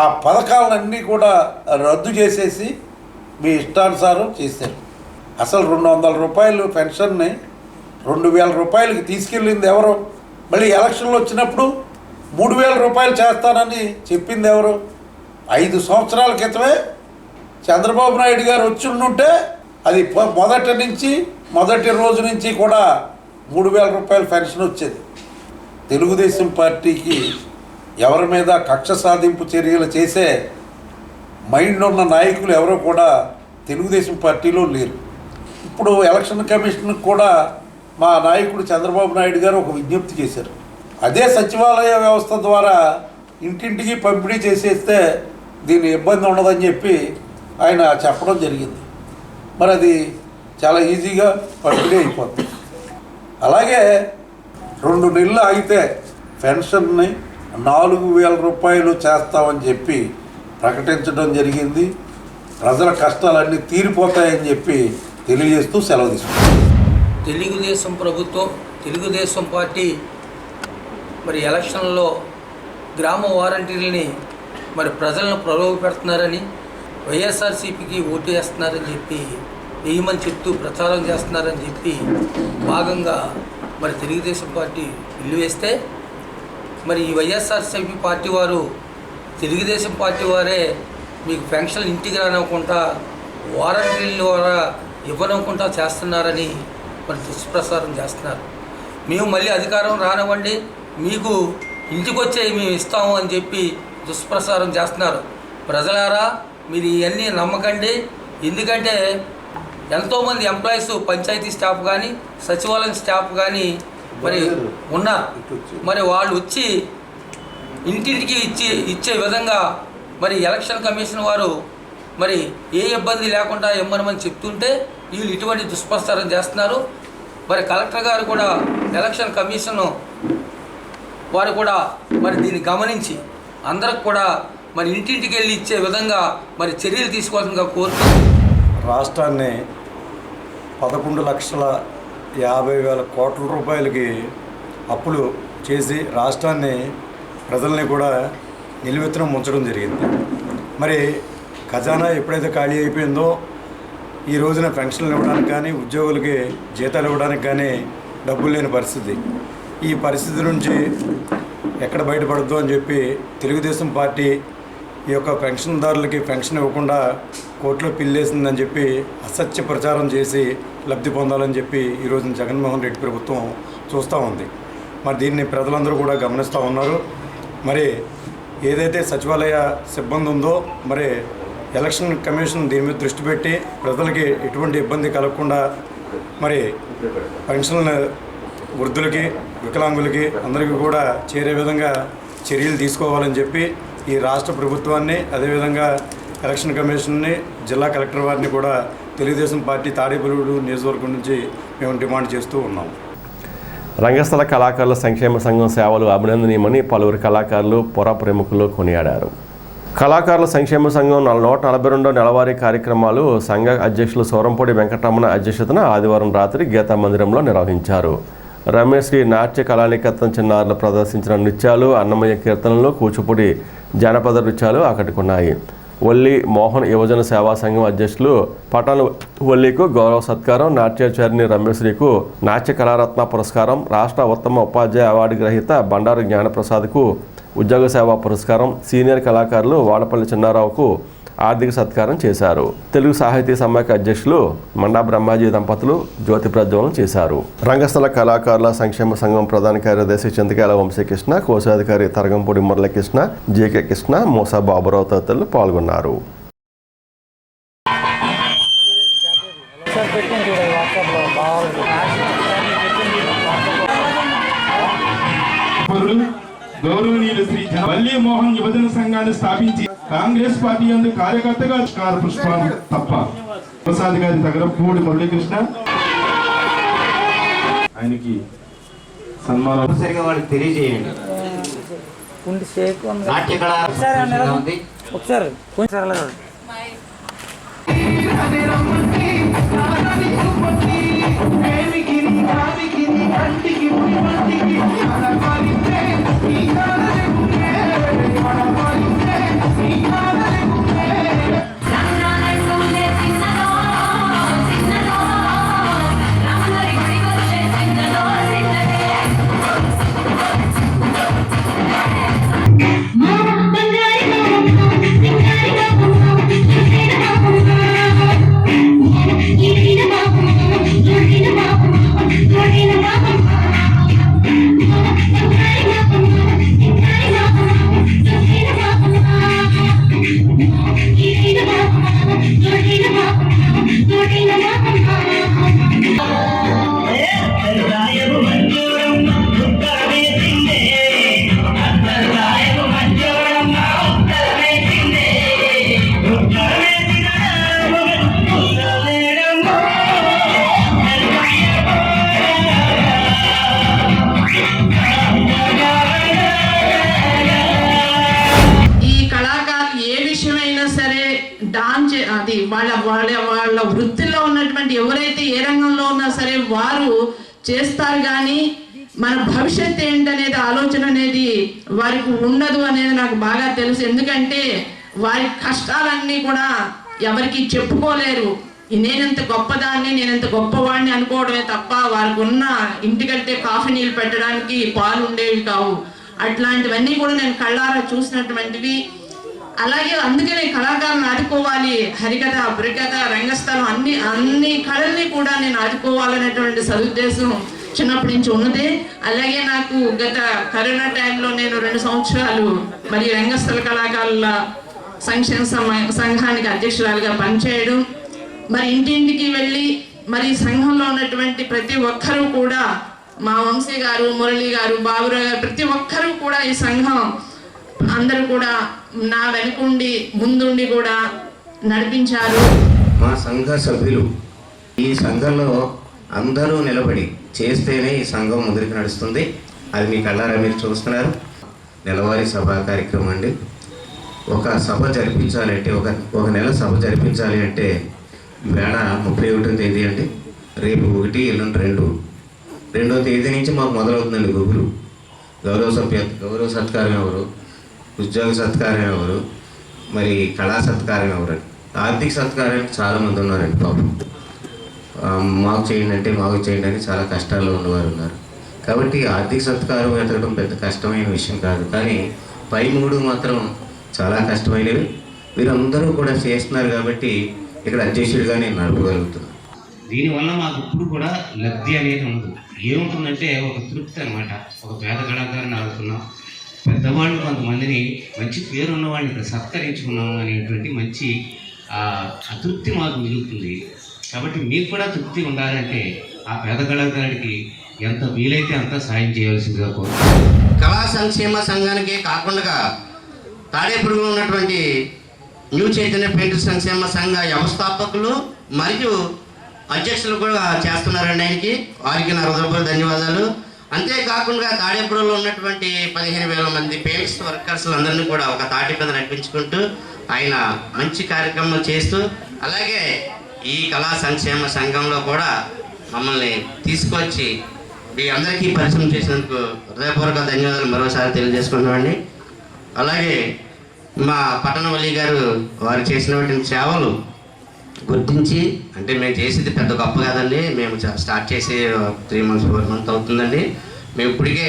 Speaker 19: ఆ పథకాలన్నీ కూడా రద్దు చేసేసి మీ ఇష్టానుసారం చేశారు. అసలు 200 రూపాయలు పెన్షన్ని 2000 రూపాయలకి తీసుకెళ్ళింది ఎవరు? మళ్ళీ ఎలక్షన్లు వచ్చినప్పుడు 3000 రూపాయలు చేస్తానని చెప్పింది ఎవరు? 5 సంవత్సరాల క్రితమే చంద్రబాబు నాయుడు గారు వచ్చి ఉంటే అది మొదటి రోజు నుంచి కూడా 3000 రూపాయల పెన్షన్ వచ్చేది. తెలుగుదేశం పార్టీకి ఎవరి మీద కక్ష సాధింపు చర్యలు చేసే మైండ్ ఉన్న నాయకులు ఎవరో కూడా తెలుగుదేశం పార్టీలో లేరు. ఇప్పుడు ఎలక్షన్ కమిషన్ కూడా మా నాయకుడు చంద్రబాబు నాయుడు గారు ఒక విజ్ఞప్తి చేశారు. అదే సచివాలయ వ్యవస్థ ద్వారా ఇంటింటికి పంపిణీ చేసేస్తే దీని ఇబ్బంది ఉండదని చెప్పి ఆయన చెప్పడం జరిగింది. మరి అది చాలా ఈజీగా పంపిణీ అయిపోతుంది. అలాగే 2 నెలలు ఆగితే పెన్షన్ని 4,000 రూపాయలు చేస్తామని చెప్పి ప్రకటించడం జరిగింది. ప్రజల కష్టాలన్నీ తీరిపోతాయని చెప్పి తెలియజేస్తూ సెలవు తీసుకుంటాం.
Speaker 20: తెలుగుదేశం ప్రభుత్వం, తెలుగుదేశం పార్టీ మరి ఎలక్షన్లో గ్రామ వాలంటీర్లని మరి ప్రజలను ప్రలోభ పెడుతున్నారని, వైఎస్ఆర్సీపీకి ఓటు వేస్తున్నారని చెప్పి వేయమని చెప్తూ ప్రచారం చేస్తున్నారని చెప్పి భాగంగా మరి తెలుగుదేశం పార్టీ ఇల్లు వేస్తే, మరి ఈ వైఎస్ఆర్సీపీ పార్టీ వారు తెలుగుదేశం పార్టీ వారే మీకు పెన్షన్ ఇంటికి రానివ్వకుండా వారంటీల ద్వారా ఇవ్వనివ్వకుండా చేస్తున్నారని మరి దుష్ప్రచారం చేస్తున్నారు. మేము మళ్ళీ అధికారం రానివ్వండి, మీకు ఇంటికి వచ్చే మేము ఇస్తాము అని చెప్పి దుష్ప్రచారం చేస్తున్నారు. ప్రజలారా మీరు ఇవన్నీ నమ్మకండి. ఎందుకంటే ఎంతోమంది ఎంప్లాయీస్, పంచాయతీ స్టాఫ్ కానీ సచివాలయం స్టాఫ్ కానీ మరి ఉన్నారు. మరి వాళ్ళు వచ్చి ఇంటింటికి ఇచ్చే విధంగా మరి ఎలక్షన్ కమిషన్ వారు మరి ఏ ఇబ్బంది లేకుండా ఇమ్మనమని చెప్తుంటే వీళ్ళు ఇటువంటి దుష్ప్రచారం చేస్తున్నారు. మరి కలెక్టర్ గారు కూడా, ఎలక్షన్ కమిషన్ వారు కూడా మరి దీన్ని గమనించి అందరికి కూడా మరి ఇంటింటికి వెళ్ళి ఇచ్చే విధంగా మరి చర్యలు తీసుకోవాల్సిందిగా కోరుతూ
Speaker 21: రాష్ట్రాన్ని 11,50,000 కోట్ల రూపాయలకి అప్పులు చేసి రాష్ట్రాన్ని, ప్రజల్ని కూడా నిలువెత్తున ముంచడం జరిగింది. మరి ఖజానా ఎప్పుడైతే ఖాళీ అయిపోయిందో ఈ రోజున పెన్షన్లు ఇవ్వడానికి కానీ, ఉద్యోగులకి జీతాలు ఇవ్వడానికి కానీ డబ్బులు లేని పరిస్థితి. ఈ పరిస్థితి నుంచి ఎక్కడ బయటపడద్దు అని చెప్పి తెలుగుదేశం పార్టీ ఈ యొక్క పెన్షన్దారులకి పెన్షన్ ఇవ్వకుండా కోర్టులో పిల్లేసిందని చెప్పి అసత్య ప్రచారం చేసి లబ్ధి పొందాలని చెప్పి ఈరోజు జగన్మోహన్ రెడ్డి ప్రభుత్వం చూస్తూ ఉంది. మరి దీన్ని ప్రజలందరూ కూడా గమనిస్తూ ఉన్నారు. మరి ఏదైతే సచివాలయ సిబ్బంది ఉందో, మరి ఎలక్షన్ కమిషన్ దీని మీద దృష్టి పెట్టి ప్రజలకి ఎటువంటి ఇబ్బంది కలగకుండా మరి పెన్షన్ల వృద్ధులకి, వికలాంగులకి అందరికీ కూడా చేరే విధంగా చర్యలు తీసుకోవాలని చెప్పి ఈ రాష్ట్ర ప్రభుత్వాన్ని, అదేవిధంగా ఎలక్షన్ కమిషన్ని, జిల్లా కలెక్టర్ వారిని కూడా తెలుగుదేశం పార్టీ తాడేపల్లి నియోజకవర్గం నుంచి మేము డిమాండ్ చేస్తూ ఉన్నాం.
Speaker 1: రంగస్థల కళాకారుల సంక్షేమ సంఘం సేవలు అభినందనీయమని పలువురు కళాకారులు, పుర ప్రముఖులు కొనియాడారు. కళాకారుల సంక్షేమ సంఘం 142వ నెలవారీ కార్యక్రమాలు సంఘ అధ్యక్షులు సూరంపూడి వెంకటరమణ అధ్యక్షతన ఆదివారం రాత్రి గీతా మందిరంలో నిర్వహించారు. రమేశ్రీ నాట్య కళానికేతన చిన్నారులు ప్రదర్శించిన నృత్యాలు, అన్నమయ్య కీర్తనలు, కూచిపూడి జానపద నృత్యాలు ఆకట్టుకున్నాయి. వల్లి మోహన్ యువజన సేవా సంఘం అధ్యక్షులు పటాన్ వల్లికు గౌరవ సత్కారం, నాట్యాచారిణి రమేశ్రీకు నాట్య కళారత్న పురస్కారం, రాష్ట్ర ఉత్తమ ఉపాధ్యాయ అవార్డు గ్రహీత బండారు జ్ఞానప్రసాద్కు ఉద్యోగ సేవా పురస్కారం, సీనియర్ కళాకారులు వాడపల్లి చిన్నారావుకు ఆర్థిక సత్కారం చేశారు. తెలుగు సాహితీ సమాఖ్య అధ్యక్షులు మండా బ్రహ్మాజీ దంపతులు జ్యోతి ప్రజ్వలనం చేశారు. రంగస్థల కళాకారుల సంక్షేమ సంఘం ప్రధాన కార్యదర్శి చింతకాయల వంశీకృష్ణ, కోశాధికారి తరగంపూడి మురళీకృష్ణ, జేకే కృష్ణ, మోసా బాబురావు తదితరులు పాల్గొన్నారు.
Speaker 22: గౌరవనీయులు శ్రీ వల్లి మోహన్ యువజన సంఘాన్ని స్థాపించి కాంగ్రెస్ పార్టీ యందు కార్యకర్తగా పుష్పం తప్ప కోశాధికారి తగరపూడి మురళీకృష్ణ ఆయనకి సన్మానం
Speaker 23: వాళ్ళకి తెలియజేయండి. నాట్య కళ ఒకసారి
Speaker 24: Thank you.
Speaker 2: వాళ్ళ వాళ్ళ వాళ్ళ వృత్తిలో ఉన్నటువంటి ఎవరైతే ఏ రంగంలో ఉన్నా సరే వారు చేస్తారు, కానీ మన భవిష్యత్తు ఏంటనేది ఆలోచన అనేది వారికి ఉండదు అనేది నాకు బాగా తెలుసు. ఎందుకంటే వారి కష్టాలన్నీ కూడా ఎవరికి చెప్పుకోలేరు. నేనెంత గొప్పదాన్ని, నేనెంత గొప్పవాడిని అనుకోవడమే తప్ప వారికి ఉన్న ఇంటికంటే కాఫీ నీళ్ళు పెట్టడానికి పాలు ఉండేవి కావు. అట్లాంటివన్నీ కూడా నేను కళ్ళారా చూసినటువంటివి. అలాగే అందుకనే కళాకారులను ఆదుకోవాలి, హరికథ, బుర్రకథ, రంగస్థలం అన్ని కళల్ని కూడా నేను ఆదుకోవాలనేటువంటి సదుద్దేశం చిన్నప్పటి నుంచి ఉన్నది. అలాగే నాకు గత కరోనా టైంలో నేను 2 సంవత్సరాలు మరి రంగస్థల కళాకారుల సంక్షేమ సంఘానికి అధ్యక్షురాలుగా పనిచేయడం, మరి ఇంటింటికి వెళ్ళి మరి సంఘంలో ఉన్నటువంటి ప్రతి ఒక్కరూ కూడా, మా వంశీ గారు, మురళి గారు, బాబురావు గారు, ప్రతి ఒక్కరూ కూడా ఈ సంఘం అందరూ కూడా నా వెనుకుండి ముందుండి కూడా నడిపించారు.
Speaker 23: మా సంఘ సభ్యులు ఈ సంఘంలో అందరూ నిలబడి చేస్తేనే ఈ సంఘం ముందుకు నడుస్తుంది. అది మీ కళ్ళారా మీరు చూస్తున్నారు. నెలవారీ సభా కార్యక్రమం అండి. ఒక సభ జరిపించాలంటే ఒక నెల సభ జరిపించాలి అంటే వేళ 31వ తేదీ అండి. రేపు 1, ఎల్లుండి 2. 2వ తేదీ నుంచి మాకు మొదలవుతుందండి గుబులు. గౌరవ సత్కారం ఎవరు, ఉద్యోగ సత్కారం ఎవరు, మరి కళా సత్కారం ఎవరు, ఆర్థిక సత్కారానికి చాలామంది ఉన్నారండి పాపం. మాకు చేయండి అని చాలా కష్టాల్లో ఉన్నవారు ఉన్నారు. కాబట్టి ఆర్థిక సత్కారం ఎతకడం పెద్ద కష్టమైన విషయం కాదు, కానీ పై 3 మాత్రం చాలా కష్టమైనవి. వీరందరూ కూడా చేస్తున్నారు కాబట్టి ఇక్కడ అధ్యక్షుడిగా నేను నడపగలుగుతున్నాను. దీనివల్ల మాకు ఇప్పుడు కూడా లబ్ధి అనేది ఉండదు. ఏముంటుందంటే ఒక తృప్తి అనమాట. ఒక పేద కళాకారుని ఆడుతున్నాం, పెద్దవాళ్ళు కొంతమందిని మంచి పేరు ఉన్నవాడిని ఇక్కడ సత్కరించుకున్నాం అనేటువంటి మంచి అతృప్తి మాకు మిగులుతుంది. కాబట్టి మీకు కూడా తృప్తి ఉండాలంటే ఆ పేద కళాకారుడికి ఎంత వీలైతే అంత సాయం చేయవలసిందిగా కోరుతున్నాను.
Speaker 3: కళా సంక్షేమ సంఘానికి కాకుండా తాడేపల్లిలో ఉన్నటువంటి న్యూ చైతన్య పెయింటర్ సంక్షేమ సంఘ వ్యవస్థాపకులు మరియు అధ్యక్షులు కూడా చేస్తున్నారండి. వారికి నా హృదయపూర్వక ధన్యవాదాలు. అంతేకాకుండా తాడేపల్లిలో ఉన్నటువంటి 15,000 మంది పెయింట్స్ వర్కర్స్ అందరినీ కూడా ఒక తాటి మీద నడిపించుకుంటూ ఆయన మంచి కార్యక్రమాలు చేస్తూ, అలాగే ఈ కళా సంక్షేమ సంఘంలో కూడా మమ్మల్ని తీసుకొచ్చి మీ అందరికీ పరిచయం చేసినందుకు హృదయపూర్వక ధన్యవాదాలు మరోసారి తెలియజేసుకుంటున్నామండి. అలాగే మా పట్టణవల్లి గారు వారు చేసినటువంటి సేవలు గుర్తించి, అంటే మేము చేసేది పెద్ద గొప్ప కాదండి, మేము స్టార్ట్ చేసి 3 months 4 months అవుతుందండి. మేము ఇప్పటికే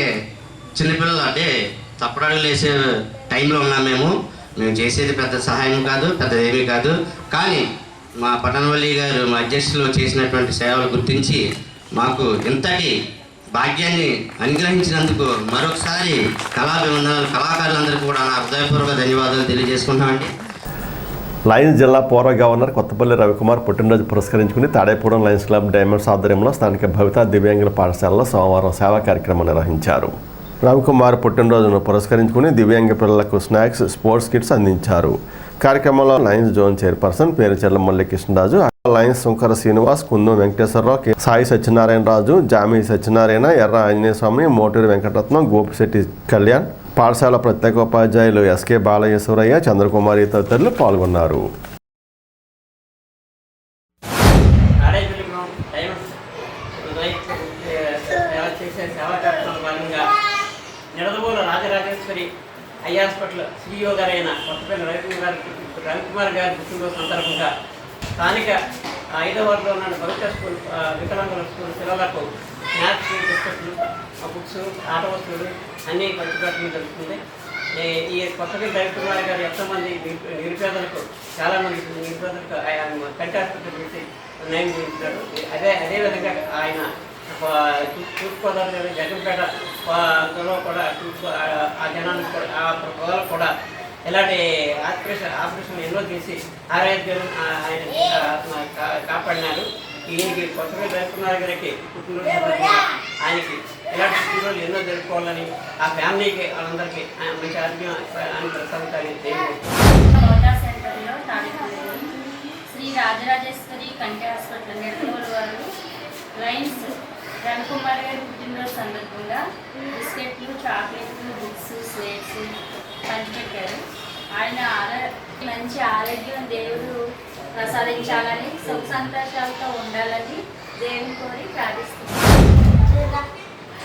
Speaker 3: చిన్నపిల్లలు అంటే తప్పడాలు వేసే టైంలో ఉన్నాం. మేము చేసేది పెద్ద సహాయం కాదు, పెద్దదేమీ కాదు, కానీ మా పట్టణవల్లి గారు మా అధ్యక్షులు చేసినటువంటి సేవలు గుర్తించి మాకు ఇంతటి భాగ్యాన్ని అనుగ్రహించినందుకు మరొకసారి కళాకారులందరికీ కూడా నా హృదయపూర్వక ధన్యవాదాలు తెలియజేసుకుంటామండి.
Speaker 1: లయన్స్ జిల్లా పూర్వ గవర్నర్ కొత్తపల్లి రవికుమార్ పుట్టినరోజు పురస్కరించుకుని తాడేపూడెం లయన్స్ క్లబ్ డైమండ్స్ ఆధ్వర్యంలో స్థానిక భవిత దివ్యాంగుల పాఠశాలలో సోమవారం సేవా కార్యక్రమం నిర్వహించారు. రవికుమార్ పుట్టినరోజును పురస్కరించుకుని దివ్యాంగ పిల్లలకు స్నాక్స్, స్పోర్ట్స్ కిట్స్ అందించారు. కార్యక్రమంలో lions zone chairperson Peruchella Mallikrishnaraju, lions Shankara Srinivas, Kundu Venkateswararao, Sai Satyanarayana Raju, Jami Satyanarayana, Erra Anjaneya స్వామి, మోటూరి వెంకటరత్నం, గోపిశెట్టి కళ్యాణ్, పాఠశాల ప్రత్యేక ఉపాధ్యాయులు ఎస్కే బాలయేశ్వరయ్య, చంద్రకుమారి తదితరులు పాల్గొన్నారు.
Speaker 4: రాజరాజేశ్వరి ఐ హాస్పిటల్ సిఇఓ గారైన కొత్తపల్లి రవికుమార్ గారి పుట్టినరోజు సందర్భంగా స్థానిక 5వ వార్డులో ఉన్న భవిత స్కూల్ వికలాంగుల స్కూల్ పిల్లలకు స్నాక్స్, బిస్కెట్లు, బుక్స్, ఆట వస్తువులు అన్నీ పంచిపెట్టడం జరుగుతుంది. ఈ కొత్తపల్లి రవికుమార్ గారు ఎంతోమంది నిరుపేదలకు చాలామంది నిరుపేదలకు కంటి హాస్పిటల్ చేసి న్యాయం చేయించారు. అదేవిధంగా ఆయన తూర్పుగోదావరి జిల్లా జగన్పేటలో కూడా ఆ జనానికి కూడా ఆ ప్రజలకు కూడా ఇలాంటి ఆపరేషన్ ఎన్నో చేసి ఆరోగ్యం ఆయన కాపాడినారు. ఈయనకి కొత్తపల్లి రవికుమార్ గారికి పుట్టినరోజు ఆయనకి ఇలాంటి పుట్టినరోజులు ఎన్నో జరుపుకోవాలని, ఆ ఫ్యామిలీకి వాళ్ళందరికీ మంచి ఆరోగ్యం ప్రసాదించాలని
Speaker 24: శ్రీ రాజరాజేశ్వరి కంటి హాస్పిటల్ నెల్లూరు వారు లయన్స్ రవికుమార్ గారి పుట్టినరోజు సందర్భంగా బిస్కెట్లు, చాక్లెట్లు, బుక్స్, స్వీట్స్ పంచిపెట్టారు. ఆయన మంచి ఆరోగ్యం దేవుడు ప్రసాదించాలని సుఖ సంతోషాలతో ఉండాలని దేవుని కోరి ప్రార్థిస్తున్నాను.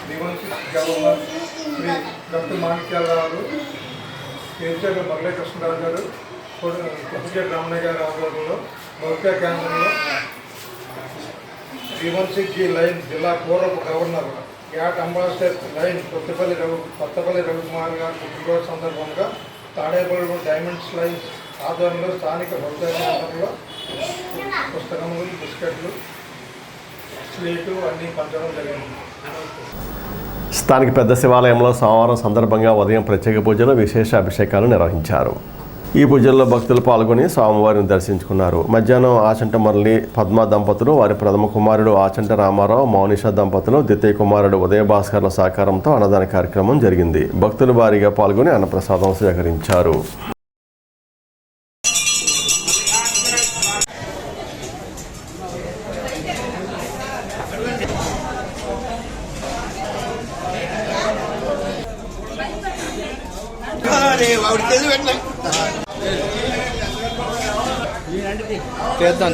Speaker 17: శ్రీ డాక్టర్ మాణిక్యాలరావు, కేసీఆర్ మురళీకృష్ణరావు గారు, కొత్తచేటి రమణ గారి ఆధ్వర్యంలో బౌద్ధ కేంద్రంలో V16G లైన్ జిల్లా పూర్వపు governor at ambassador line Kothapalli Ravikumar గారి పుట్టినరోజు సందర్భంగా తాడేపల్లి డైమండ్స్ లైన్ ఆధ్వర్యంలో స్థానిక బౌద్ధ కేంద్రంలో పుస్తకములు, బిస్కెట్లు, స్వీటు అన్నీ పంచడం జరిగింది.
Speaker 1: స్థానిక పెద్ద శివాలయంలో సోమవారం సందర్భంగా ఉదయం ప్రత్యేక పూజలు, విశేష అభిషేకాలు నిర్వహించారు. ఈ పూజల్లో భక్తులు పాల్గొని స్వామివారిని దర్శించుకున్నారు. మధ్యాహ్నం ఆచంట మురళి పద్మ దంపతులు, వారి ప్రథమ కుమారుడు ఆచంట రామారావు, మౌనిష దంపతులు, ద్వితీయ కుమారుడు ఉదయ భాస్కర్ల సహకారంతో అన్నదాన కార్యక్రమం జరిగింది. భక్తులు భారీగా పాల్గొని అన్నప్రసాదం సేకరించారు.
Speaker 7: తీద్దాం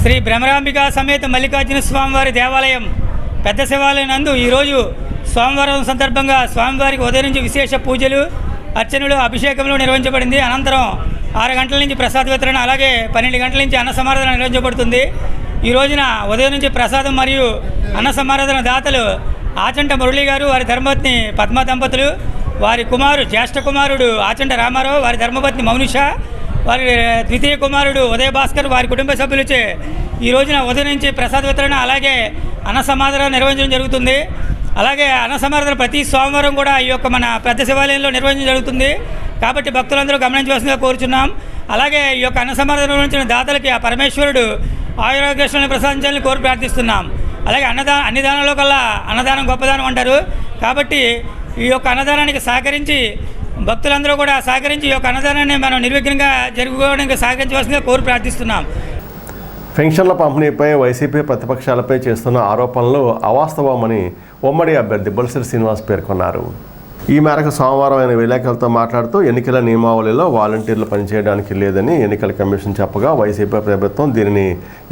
Speaker 5: శ్రీ భ్రమరాంబికా సమేత మల్లికార్జున స్వామివారి దేవాలయం పెద్ద శివాలయం నందు ఈరోజు సోమవారం సందర్భంగా స్వామివారికి ఉదయం నుంచి విశేష పూజలు, అర్చనలు, అభిషేకములు నిర్వహించబడింది. అనంతరం 6 గంటల నుంచి ప్రసాద వితరణ, అలాగే 12 గంటల నుంచి అన్న సమారాధన నిర్వహించబడుతుంది. ఈ రోజున ఉదయం నుంచి ప్రసాదం మరియు అన్న సమారాధన దాతలు ఆచంట మురళి గారు, వారి ధర్మపత్ని పద్మ దంపతులు, వారి జ్యేష్ఠ కుమారుడు ఆచంట రామారావు, వారి ధర్మపత్ని మౌనిష, వారి ద్వితీయ కుమారుడు ఉదయ భాస్కర్, వారి కుటుంబ సభ్యులచే ఈ రోజున ఉదయం నుంచి ప్రసాద వితరణ, అలాగే అన్న సమారాధన నిర్వహించడం జరుగుతుంది. అలాగే అన్న సమారాధన ప్రతి సోమవారం కూడా ఈ యొక్క మన పెద్ద శివాలయంలో నిర్వహించడం జరుగుతుంది. కాబట్టి భక్తులందరూ గమనించవలసిందిగా కోరుచున్నాం. అలాగే ఈ యొక్క అన్న సమారాధన నిర్వహించిన దాతలకి ఆ పరమేశ్వరుడు ఆయురాగ్రహాలను ప్రసాదించాలని కోరి ప్రార్థిస్తున్నాం. అలాగే అన్ని దానాల్లో కల్లా అన్నదానం గొప్పదానం అంటారు. కాబట్టి ఈ యొక్క అన్నదానానికి సహకరించి భక్తులందరూ కూడా సహకరించి ఈ యొక్క అన్నదానాన్ని మనం నిర్విఘ్నంగా జరుపుకోవడానికి సహకరించవలసిందిగా కోరి ప్రార్థిస్తున్నాం.
Speaker 1: పెన్షన్ల పంపిణీపై వైసీపీ ప్రతిపక్షాలపై చేస్తున్న ఆరోపణలు అవాస్తవమని ఉమ్మడి అభ్యర్థి బొలిశెట్టి శ్రీనివాస్ పేర్కొన్నారు. ఈ మేరకు సోమవారం ఆయన విలేకరులతో మాట్లాడుతూ ఎన్నికల నియమావళిలో వాలంటీర్లు పనిచేయడానికి లేదని ఎన్నికల కమిషన్ చెప్పగా వైసీపీ ప్రభుత్వం దీనిని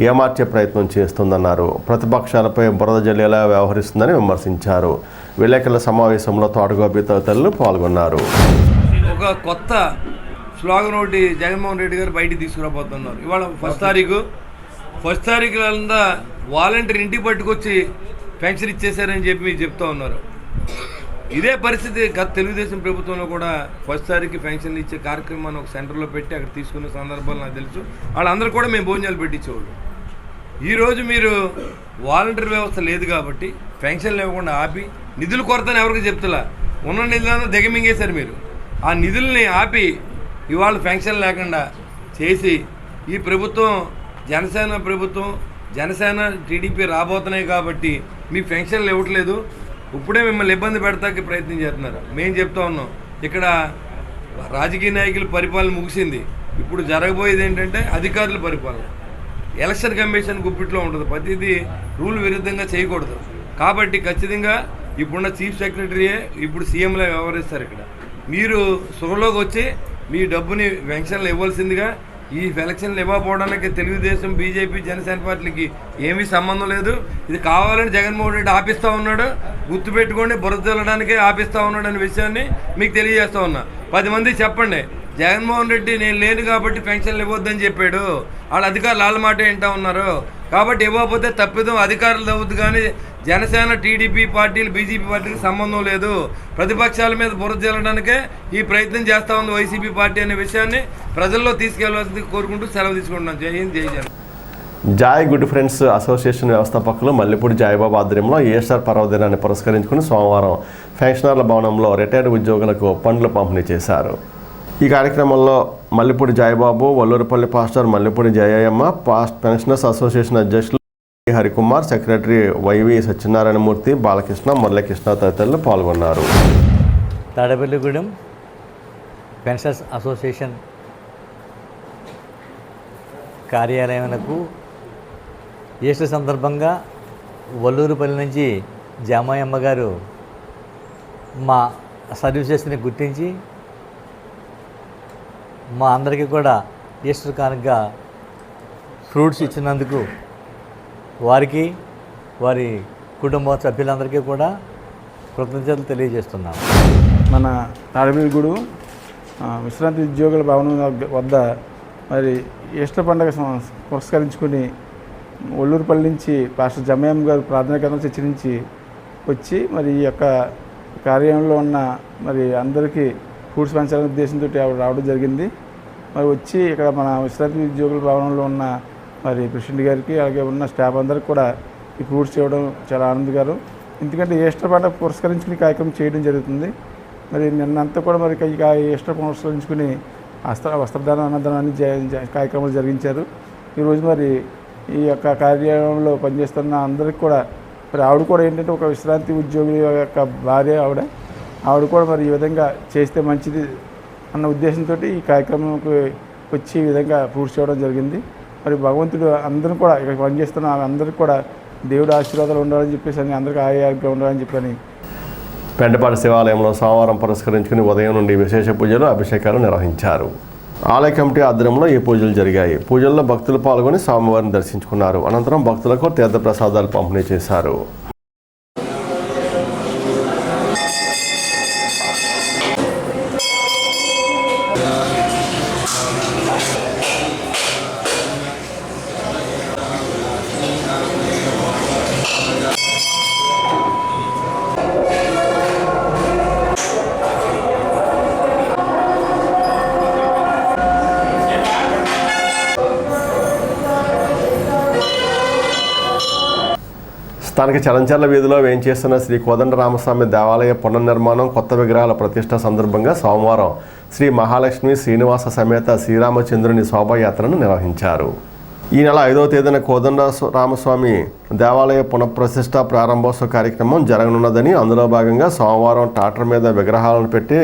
Speaker 1: ఏమార్చే ప్రయత్నం చేస్తుందన్నారు. ప్రతిపక్షాలపై బురద జల్లేలా వ్యవహరిస్తుందని విమర్శించారు. విలేకరుల సమావేశంలో తోటగోపి తదితరులు పాల్గొన్నారు.
Speaker 16: ఒక కొత్త స్లోగన్ ఒకటి జగన్మోహన్ రెడ్డి గారు బయటికి తీసుకురాబోతున్నారు. ఇవాళ ఫస్ట్ తారీఖులంతా వాలంటీర్ ఇంటికి పట్టుకొచ్చి పెన్షన్ ఇచ్చేశారని చెప్పి మీరు చెప్తూ ఉన్నారు. ఇదే పరిస్థితి గత తెలుగుదేశం ప్రభుత్వంలో కూడా ఫస్ట్ తారీఖు పెన్షన్లు ఇచ్చే కార్యక్రమాన్ని ఒక సెంటర్లో పెట్టి అక్కడ తీసుకునే సందర్భాలు నాకు తెలుసు. వాళ్ళందరూ కూడా మేము భోజనాలు పెట్టించేవాళ్ళు. ఈరోజు మీరు వాలంటీర్ వ్యవస్థ లేదు కాబట్టి పెన్షన్లు ఇవ్వకుండా ఆపి నిధుల కొరతని ఎవరికి చెప్తలా, ఉన్న నిధులను దిగమింగేశారు మీరు. ఆ నిధుల్ని ఆపి ఇవాళ పెన్షన్ లేకుండా చేసి ఈ ప్రభుత్వం జనసేన టీడీపీ రాబోతున్నాయి కాబట్టి మీ పెన్షన్లు ఇవ్వట్లేదు, ఇప్పుడే మిమ్మల్ని ఇబ్బంది పెడతాకి ప్రయత్నం చేస్తున్నారు. మేము చెప్తా ఉన్నాం, ఇక్కడ రాజకీయ నాయకుల పరిపాలన ముగిసింది. ఇప్పుడు జరగబోయేది ఏంటంటే అధికారుల పరిపాలన. ఎలక్షన్ కమిషన్ గుప్పిట్లో ఉంటుంది, ప్రతిదీ రూల్ విరుద్ధంగా చేయకూడదు. కాబట్టి ఖచ్చితంగా ఇప్పుడున్న చీఫ్ సెక్రటరీయే ఇప్పుడు సీఎంలో వ్యవహరిస్తారు. ఇక్కడ మీరు సుఖంలోకి వచ్చి మీ డబ్బుని పెన్షన్లు ఇవ్వాల్సిందిగా. ఈ ఎలక్షన్లు ఇవ్వకపోవడానికి తెలుగుదేశం, బీజేపీ, జనసేన పార్టీలకి ఏమీ సంబంధం లేదు. ఇది కావాలని జగన్మోహన్ రెడ్డి ఆపిస్తూ ఉన్నాడు. గుర్తుపెట్టుకోండి, బురద చల్లడానికే ఆపిస్తూ ఉన్నాడు అనే విషయాన్ని మీకు తెలియజేస్తూ ఉన్నా. 10 మంది చెప్పండి, జగన్మోహన్ రెడ్డి నేను లేను కాబట్టి పెన్షన్లు ఇవ్వద్దని చెప్పాడు, వాళ్ళ అధికారులు వాళ్ళ మాట వింటూ ఉన్నారు. కాబట్టి ఇవ్వకపోతే తప్పిదం అధికారులు అవుద్దు, కానీ జనసేన, టీడీపీ పార్టీలు, బీజేపీ పార్టీకి సంబంధం లేదు. ప్రతిపక్షాల మీద బురద చల్లడానికే ఈ ప్రయత్నం చేస్తూ ఉంది వైసీపీ పార్టీ అనే విషయాన్ని ప్రజల్లో తీసుకెళ్లాల్సింది కోరుకుంటూ సెలవు తీసుకుంటున్నాను. జై హింద్, జై Jagan.
Speaker 1: Joy good friends association వ్యవస్థాపకులు మల్లిపూడి జాయిబాబు ఆధ్వర్యంలో ఈస్టర్ పర్వదినాన్ని పురస్కరించుకుని సోమవారం పెన్షనర్ల భవనంలో రిటైర్డ్ ఉద్యోగులకు పండ్లు పంపిణీ చేశారు. ఈ కార్యక్రమంలో Mallipudi Jayibabu, Vallurupalli pastor Mallipudi Jayamma, pensioners association అధ్యక్షులు హరికుమార్, సెక్రటరీ వైవి సత్యనారాయణమూర్తి, బాలకృష్ణ, మురళీకృష్ణ తదితరులు పాల్గొన్నారు.
Speaker 8: తాడేపల్లిగూడెం పెన్షనర్స్ అసోసియేషన్ కార్యాలయాలకు ఈస్టర్ సందర్భంగా వల్లూరుపల్లి నుంచి జామాయమ్మ గారు మా సర్వీసెస్ని గుర్తించి మా అందరికీ కూడా ఈస్టర్ కానుకగా ఫ్రూట్స్ ఇచ్చినందుకు వారికి వారి కుటుంబ సభ్యులందరికీ కూడా కృతజ్ఞతలు తెలియజేస్తున్నాను.
Speaker 9: మన తాడేపల్లిగూడెం విశ్రాంతి ఉద్యోగుల భవనం వద్ద మరి ఈస్టర్ పండుగ పురస్కరించుకుని ఒల్లూరుపల్లి నుంచి పాస్టర్ జమయం గారు ప్రార్థనా కేంద్రం చర్చి నుంచి వచ్చి మరి ఈ యొక్క కార్యాలయంలో ఉన్న మరి అందరికీ ఫుడ్స్ పంచాలనే ఉద్దేశంతో రావడం జరిగింది. మరి వచ్చి ఇక్కడ మన విశ్రాంతి ఉద్యోగుల భవనంలో ఉన్న మరి ప్రెసిడెంట్ గారికి అలాగే ఉన్న స్టాఫ్ అందరికి కూడా ఈ ఫ్రూట్స్ ఇవ్వడం చాలా ఆనందకరం. ఎందుకంటే ఈస్టర్ పండుగ పురస్కరించుకుని కార్యక్రమం చేయడం జరుగుతుంది. మరి నిన్నంతా కూడా మరి ఈస్టర్ పురస్కరించుకుని వస్త్రదానం అన్నదానాన్ని కార్యక్రమాలు జరిగించారు. ఈరోజు మరి ఈ యొక్క కార్యాలయంలో పనిచేస్తున్న అందరికి కూడా మరి ఆవిడ కూడా ఏంటంటే ఒక విశ్రాంతి ఉద్యోగుల యొక్క భార్య ఆవిడ కూడా మరి ఈ విధంగా చేస్తే మంచిది అన్న ఉద్దేశంతో ఈ కార్యక్రమంకి వచ్చి ఈ విధంగా పూర్తి చేయడం జరిగింది. మరి భగవంతుడు అందరూ కూడా ఇక్కడ పనిచేస్తున్న అందరికీ కూడా దేవుడు ఆశీర్వాదాలు ఉండాలని చెప్పేసి అని అందరికీ ఆరోగ్యంగా ఉండాలని చెప్పని
Speaker 1: పెంటపాటి శివాలయంలో సోమవారం పురస్కరించుకుని ఉదయం నుండి విశేష పూజలు అభిషేకాలు నిర్వహించారు. ఆలయ కమిటీ ఆధ్వర్యంలో ఈ పూజలు జరిగాయి. పూజల్లో భక్తులు పాల్గొని స్వామివారిని దర్శించుకున్నారు. అనంతరం భక్తులకు తీర్థప్రసాదాలు పంపిణీ చేశారు. స్థానిక చలంచర్ల వీధిలో వేయించేస్తున్న శ్రీ కోదండరామస్వామి దేవాలయ పునర్నిర్మాణం కొత్త విగ్రహాల ప్రతిష్ట సందర్భంగా సోమవారం శ్రీ మహాలక్ష్మి శ్రీనివాస సమేత శ్రీరామచంద్రుని శోభాయాత్రను నిర్వహించారు. ఈ నెల 5వ తేదీన కోదండరామస్వామి దేవాలయ పునఃప్రతిష్ఠ ప్రారంభోత్సవ కార్యక్రమం జరగనున్నదని, అందులో భాగంగా సోమవారం ట్రాక్టర్ మీద విగ్రహాలను పెట్టి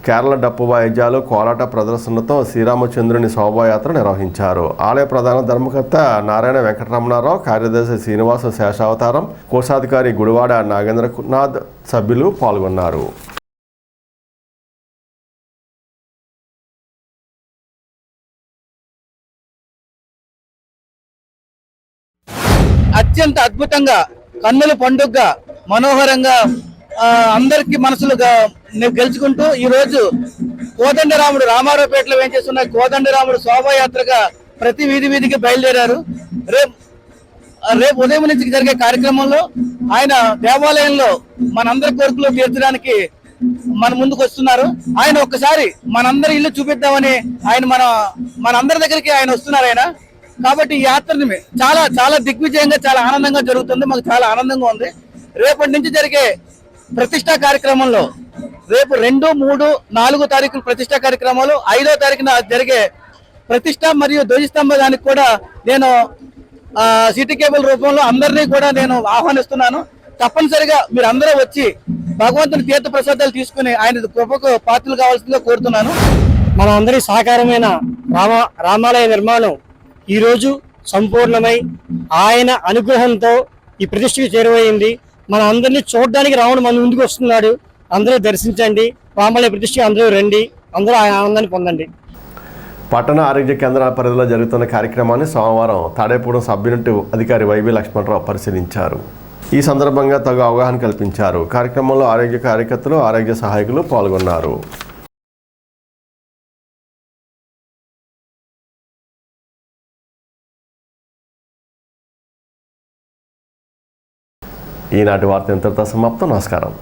Speaker 1: కేరళ డప్పు వాయిద్యాలు కోలాట ప్రదర్శనతో శ్రీరామచంద్రుని శోభాయాత్ర నిర్వహించారు. ఆలయ ప్రధాన ధర్మకర్త నారాయణ వెంకటరమణారావు, కార్యదర్శి శ్రీనివాస శేషావతారం, కోశాధికారి గుడివాడ నాగేంద్రనాథ్ సభ్యులు పాల్గొన్నారు.
Speaker 18: అత్యంత అద్భుతంగా కన్నుల పండుగగా మనోహరంగా అందరికి మనసులు గెలుచుకుంటూ ఈరోజు కోదండరాముడు రామారావుపేటలో వేంచేస్తున్న కోదండరాముడు శోభాయాత్రగా ప్రతి వీధికి బయలుదేరారు. రేపు ఉదయం నుంచి జరిగే కార్యక్రమంలో ఆయన దేవాలయంలో మనందరి కోరికలు తీర్చడానికి మన ముందుకు వస్తున్నారు. ఆయన ఒక్కసారి మనందరి ఇల్లు చూపిద్దామని ఆయన మనందరి దగ్గరికి ఆయన వస్తున్నారు. ఆయన కాబట్టి ఈ యాత్రని చాలా చాలా దిగ్విజయంగా చాలా ఆనందంగా జరుగుతుంది. మాకు చాలా ఆనందంగా ఉంది. రేపటి నుంచి జరిగే ప్రతిష్టా కార్యక్రమంలో రేపు 2, 3, 4 తారీఖులు ప్రతిష్టా కార్యక్రమాలు, 5వ తారీఖున జరిగే ప్రతిష్ట మరియు ధ్వజస్తంభానికి కూడా నేను సిటీ కేబుల్ రూపంలో అందరినీ కూడా నేను ఆహ్వానిస్తున్నాను. తప్పనిసరిగా మీరు అందరూ వచ్చి భగవంతుని తీర్థ ప్రసాదాలు తీసుకుని ఆయన కృపకు పాత్రలు కావాల్సిందిగా కోరుతున్నాను.
Speaker 10: మన అందరి సహకారమైన రామాలయ నిర్మాణం ఈరోజు సంపూర్ణమై ఆయన అనుగ్రహంతో ఈ ప్రతిష్టకి చేరువైంది. మన అందరినీ చూడడానికి రావణ మన ముందుకు వస్తున్నాడు. అందరూ దర్శించండి, రామాలయ ప్రతిష్ఠ అందరూ రండి, అందరూ ఆయన ఆనందాన్ని పొందండి.
Speaker 1: పట్టణ ఆరోగ్య కేంద్రాల పరిధిలో జరుగుతున్న కార్యక్రమాన్ని సోమవారం తాడేపూడెం సబ్ యూనిట్ అధికారి వైవి లక్ష్మణరావు పరిశీలించారు. ఈ సందర్భంగా తగు అవగాహన కల్పించారు. కార్యక్రమంలో ఆరోగ్య కార్యకర్తలు, ఆరోగ్య సహాయకులు పాల్గొన్నారు. ఈనాటి వార్త ఇంతటితో సమాప్తం. నమస్కారం.